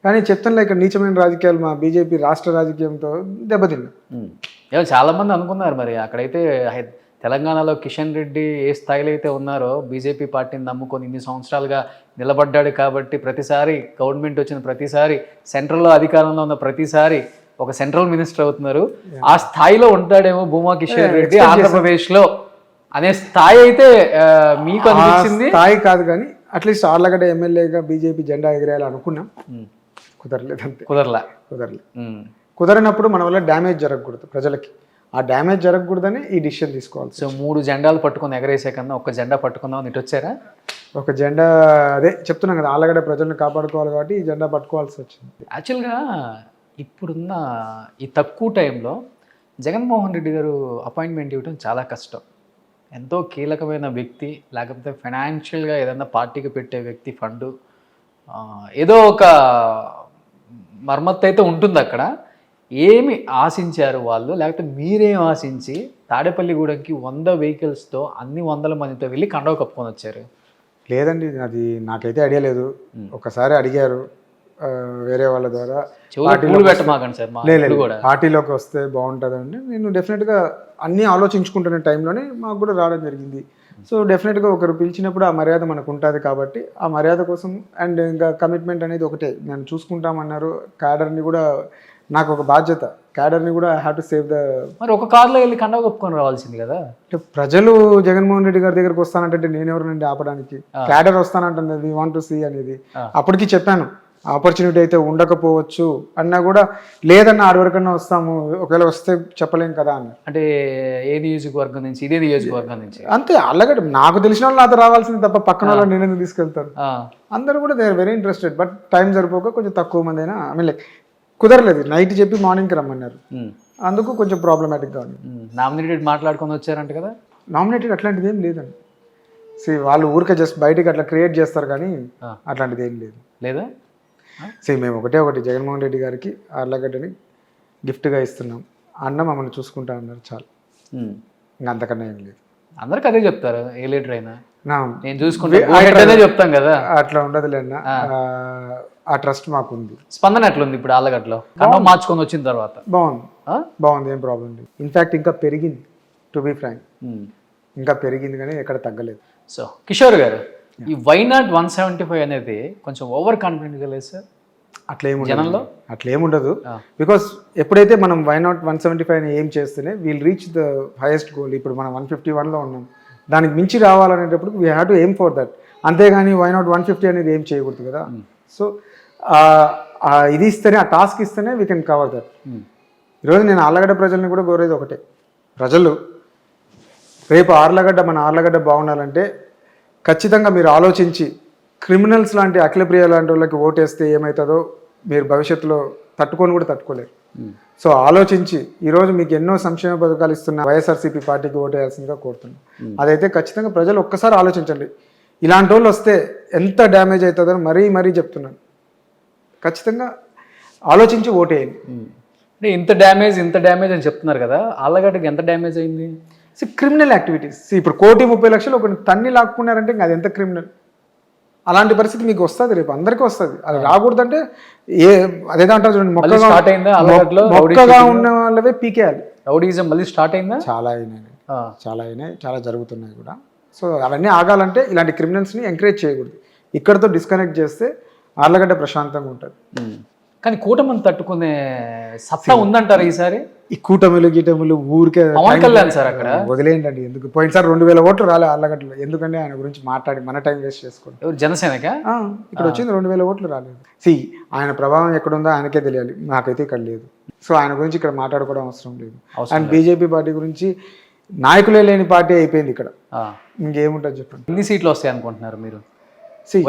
కానీ చెప్తాను ఇక్కడ నీచమైన రాజకీయాలు మా బీజేపీ రాష్ట్ర రాజకీయంతో దెబ్బతిన్నాం. చాలా మంది అనుకున్నారు మరి అక్కడైతే తెలంగాణలో కిషన్ రెడ్డి ఏ స్థాయిలో అయితే ఉన్నారో బీజేపీ పార్టీని నమ్ముకొని ఇన్ని సంవత్సరాలుగా నిలబడ్డాడు కాబట్టి ప్రతిసారి గవర్నమెంట్ వచ్చిన ప్రతిసారి సెంట్రల్లో అధికారంలో ఉన్న ప్రతిసారి ఒక సెంట్రల్ మినిస్టర్ అవుతున్నారు. ఆ స్థాయిలో ఉంటాడేమో భూమా కిషోర్ రెడ్డి ఆంధ్రప్రదేశ్ లో అనే స్థాయి అయితే మీకు అనిపించింది? స్థాయి కాదు కానీ అట్లీస్ట్ ఆర్లగడ్డ ఎమ్మెల్యేగా బీజేపీ జెండా ఎగిరేయాలి అనుకున్నాం, కుదరలేదు. అంతే, కుదరనప్పుడు మన వల్ల డ్యామేజ్ జరగకూడదు ప్రజలకి. ఆ డ్యామేజ్ జరగకూడదని ఈ డిసిషన్ తీసుకోవాలి. సో 3 జెండాలు పట్టుకొని ఎగరేసే కన్నా ఒక జెండా పట్టుకుందాం ఇటు వచ్చారా? ఒక జెండా, అదే చెప్తున్నాం కదా, ఆళ్ళగడ్డ ప్రజల్ని కాపాడుకోవాలి కాబట్టి ఈ జెండా పట్టుకోవాల్సి వచ్చింది. యాక్చువల్గా ఇప్పుడున్న ఈ తక్కువ టైంలో జగన్మోహన్ రెడ్డి గారు అపాయింట్మెంట్ ఇవ్వడం చాలా కష్టం. ఎంతో కీలకమైన వ్యక్తి, లేకపోతే ఫైనాన్షియల్గా ఏదన్నా పార్టీకి పెట్టే వ్యక్తి ఫండు, ఏదో ఒక మర్మత్తు అయితే ఉంటుంది అక్కడ. ఏమి ఆశించారు వాళ్ళు, లేకపోతే మీరేం ఆశించి తాడేపల్లిగూడెంకి 100 వెహికల్స్తో అన్ని 100 మందితో వెళ్ళి కండవ కప్పుకొని వచ్చారు? లేదండి, అది నాకైతే ఐడియా లేదు. ఒకసారి అడిగారు వేరే వాళ్ళ ద్వారా, పార్టీలోకి వస్తే బాగుంటుందండి. నేను డెఫినెట్గా అన్నీ ఆలోచించుకుంటున్న టైంలోనే మాకు కూడా రావడం జరిగింది. సో డెఫినెట్గా ఒకరు పిలిచినప్పుడు ఆ మర్యాద మనకు ఉంటుంది కాబట్టి ఆ మర్యాద కోసం అండ్ ఇంకా కమిట్మెంట్ అనేది ఒకటే, నేను చూసుకుంటామన్నారు. క్యాడర్ని కూడా నాకు ఒక బాధ్యత, క్యాడర్ని కూడా I have to save the. మరి ఒక కార్లో వెళ్ళి కండవ కప్పుకొని రావాల్సింది కదా. ప్రజలు జగన్మోహన్ రెడ్డి గారి దగ్గరకు వస్తానంటే నేను ఎవరినండి ఆపడానికి? క్యాడర్ వస్తానంటుంది, వి వాంట్ టు సీ అనేది. అప్పటికి చెప్పాను, ఆపర్చునిటీ అయితే ఉండకపోవచ్చు అన్నా కూడా లేదన్న 6 వరకన్నా వస్తాము, ఒకవేళ వస్తే చెప్పలేం కదా అన్న. అంటే ఏ నియోజకవర్గం నుంచి? ఇదే నియోజకవర్గం నుంచి. అంతే, అల్లగడ్డ నాకు తెలిసిన వాళ్ళు నాతో రావాల్సింది తప్ప పక్కన వాళ్ళు నేను ఎందుకు తీసుకెళ్తాను? అందరూ కూడా they are very interested. But time సరిపోక కొంచెం తక్కువ మంది అయినా, ఐ మీన్ లైక్ కుదరలేదు. నైట్ చెప్పి మార్నింగ్కి రమ్మన్నారు, అందుకు కొంచెం ప్రాబ్లమాటిక్గా ఉంది. నామినేటెడ్ మాట్లాడుకొని వచ్చారంట కదా? నామినేటెడ్ అట్లాంటిది ఏం లేదండి. వాళ్ళు ఊరికే జస్ట్ బయటికి అట్లా క్రియేట్ చేస్తారు కానీ అట్లాంటిది ఏం లేదు. లేదా మేము ఒకటి జగన్మోహన్ రెడ్డి గారికి ఆర్లగడ్డని గిఫ్ట్గా ఇస్తున్నాం, అన్న మమ్మల్ని చూసుకుంటా అన్నారు చాలు, ఇంకా అంతకన్నా ఏం లేదు. అందరికి అదే చెప్తారు ఏ లీడర్ అయినా, నేను చూసుకుంటే చెప్తాం కదా. అట్లా ఉండదులే అన్న, ఆ ట్రస్ట్ మాకు ఉంది. స్పందన ఎట్లుంది ఇప్పుడు ఆళ్ళగడ్డలో కన్నం మార్చుకొని వచ్చిన తర్వాత? బాగుంది, ఏం ప్రాబ్లం లేదు. ఇన్ఫాక్ట్ ఇంకా పెరిగింది, టు బి ఫ్రాంక్ ఇంకా పెరిగింది కానీ ఎక్కడ తగ్గలేదు. సో కిషోర్ గారు, ఈ వైనాట్ 175 అనేది కొంచెం ఓవర్ కాన్ఫిడెంట్ లేదు సార్ జనంలో? అట్లేముండదు, బికాస్ ఎప్పుడైతే మనం వైనాట్ 175 ఏం చేస్తేనే we'll reach the highest goal. ఇప్పుడు మనం 151లో ఉన్నాం, దానికి మించి రావాలనేటప్పుడు we have to aim for that. అంతేగాని వైనాట్ 150 అనేది ఏం చేయకూడదు కదా. సో ఇది ఇస్తేనే, ఆ టాస్క్ ఇస్తేనే వీ కెన్ కవర్ దట్. ఈరోజు నేను ఆర్లగడ్డ ప్రజల్ని కూడా కోరేది ఒకటే, ప్రజలు రేపు మన ఆర్లగడ్డ బాగుండాలంటే ఖచ్చితంగా మీరు ఆలోచించి క్రిమినల్స్ లాంటి అఖిలప్రియ లాంటి వాళ్ళకి ఓటేస్తే ఏమవుతుందో మీరు భవిష్యత్తులో తట్టుకోలేరు. సో ఆలోచించి ఈరోజు మీకు ఎన్నో సంక్షేమ పథకాలు ఇస్తున్న వైఎస్ఆర్సీపీ పార్టీకి ఓటేయాల్సిందిగా కోరుతున్నాను. అదైతే ఖచ్చితంగా ప్రజలు ఒక్కసారి ఆలోచించండి. ఇలాంటి వాళ్ళు వస్తే ఎంత డ్యామేజ్ అవుతుందో మరీ చెప్తున్నాను. ఖచ్చితంగా ఆలోచించి ఓటేయండి. అంటే ఇంత డ్యామేజ్ అని చెప్తున్నారు కదా, ఆళ్ళగడ్డకి ఎంత డ్యామేజ్ అయింది? Criminal activities. ఇప్పుడు 1,30,00,000 ఒక తన్ని లాక్కున్నారంటే ఇంకా అది ఎంత క్రిమినల్. అలాంటి పరిస్థితి మీకు వస్తుంది, రేపు అందరికీ వస్తుంది. అది రాకూడదంటే అదేదో అంటారు చూడండి, మొక్కగా ఉన్న వాళ్ళవే పీకేయాలి. రౌడీజం మళ్ళీ స్టార్ట్ అయిందా? చాలా అయినాయి, చాలా జరుగుతున్నాయి కూడా. సో అవన్నీ ఆగాలంటే ఇలాంటి క్రిమినల్స్ని ఎంకరేజ్ చేయకూడదు. ఇక్కడతో డిస్కనెక్ట్ చేస్తే ఆర్లగడ్డ ప్రశాంతంగా ఉంటుంది. కానీ కూటమిని తట్టుకునే సత్తా ఉందంటారు ఈసారి? ఈ కూటమిలు ఊరికే సార్ అక్కడ వదిలేయండి. ఎందుకు పోయినసారి 2,000 ఓట్లు రాలే ఆర్లగడ్డలో, ఎందుకంటే ఆయన గురించి మాట్లాడి మన టైం వేస్ట్ చేసుకోండి. జనసేనకా ఇక్కడ వచ్చింది 2,000 ఓట్లు రాలేదు. ఆయన ప్రభావం ఎక్కడుందో ఆయనకే తెలియాలి, నాకైతే ఇక్కడ లేదు. సో ఆయన గురించి ఇక్కడ మాట్లాడుకోవడం అవసరం లేదు. అండ్ బీజేపీ పార్టీ గురించి నాయకులే లేని పార్టీ అయిపోయింది ఇక్కడ, ఇంకేముంటుంది చెప్పండి. ఎన్ని సీట్లు వస్తాయి అనుకుంటున్నారు మీరు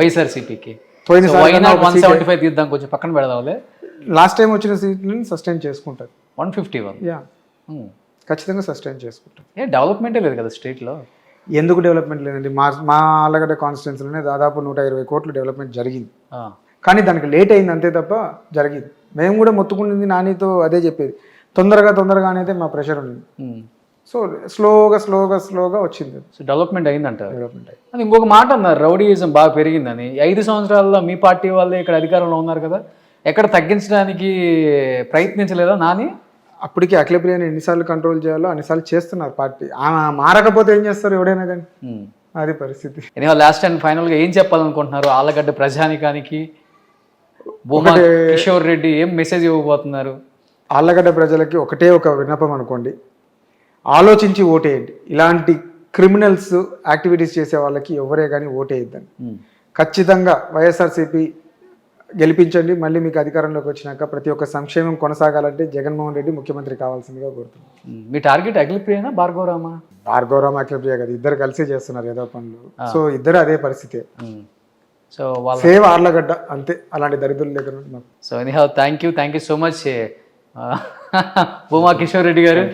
వైఎస్ఆర్సీపీకి? తీద్దాం, కొంచెం పక్కన పెడదాంలే. లాస్ట్ టైం వచ్చిన సీట్లను సస్టైన్ చేసుకుంటారు. 151 ఖచ్చితంగా సస్టైన్ చేసుకుంటారు. డెవలప్మెంటే లేదు కదా స్టేట్లో. ఎందుకు డెవలప్మెంట్ లేదండి? మా ఆళ్ళగడ్డ కాన్స్టిట్యున్సీలోనే దాదాపు 120 కోట్లు డెవలప్మెంట్ జరిగింది, కానీ దానికి లేట్ అయింది అంతే తప్ప జరిగింది. మేము కూడా మొత్తుకుంటుంది నానితో అదే చెప్పేది, తొందరగా అనేది మా ప్రెషర్ ఉంది. సో స్లోగా వచ్చింది. సో డెవలప్మెంట్ అయిందంట. అది ఇంకొక మాట అన్నారు, రౌడీయిజం బాగా పెరిగిందని. 5 సంవత్సరాల్లో మీ పార్టీ వాళ్ళే ఇక్కడ అధికారంలో ఉన్నారు కదా, ఎక్కడ తగ్గించడానికి ప్రయత్నించలేదా నాని? అప్పటికి అఖిలప్రియని ఎన్నిసార్లు కంట్రోల్ చేయాలో అన్నిసార్లు చేస్తున్నారు పార్టీ. మారకపోతే ఏం చేస్తారు ఎవడైనా కానీ, అది పరిస్థితి. లాస్ట్ అండ్ ఫైనల్గా ఏం చెప్పాలనుకుంటున్నారు ఆళ్ళగడ్డ ప్రజానికానికి? కిషోర్ రెడ్డి ఏం మెసేజ్ ఇవ్వబోతున్నారు? ఆళ్ళగడ్డ ప్రజలకి ఒకటే ఒక విన్నపం అనుకోండి, ఆలోచించి ఓటేయండి. ఇలాంటి క్రిమినల్స్ యాక్టివిటీస్ చేసే వాళ్ళకి ఎవరే కానీ ఓటేయద్దని. ఖచ్చితంగా వైఎస్ఆర్సీపీ గెలిపించండి. మళ్ళీ మీకు అధికారంలోకి వచ్చినాక ప్రతి ఒక్క సంక్షేమం కొనసాగాలంటే జగన్మోహన్ రెడ్డి ముఖ్యమంత్రి కావాల్సిందిగా కోరుతున్నాను. మీ టార్గెట్ అఖిలప్రియనా భార్గవరామ? అఖిలప్రియ కదా, ఇద్దరు కలిసి చేస్తున్నారు ఏదో పనులు. సో ఇద్దరు అదే పరిస్థితి. సో సేవ్ ఆర్లగడ్డ అంతే, అలాంటి దరిద్రుల దగ్గర. So anyhow thank you so much Bhuma Kishore Reddy గారు.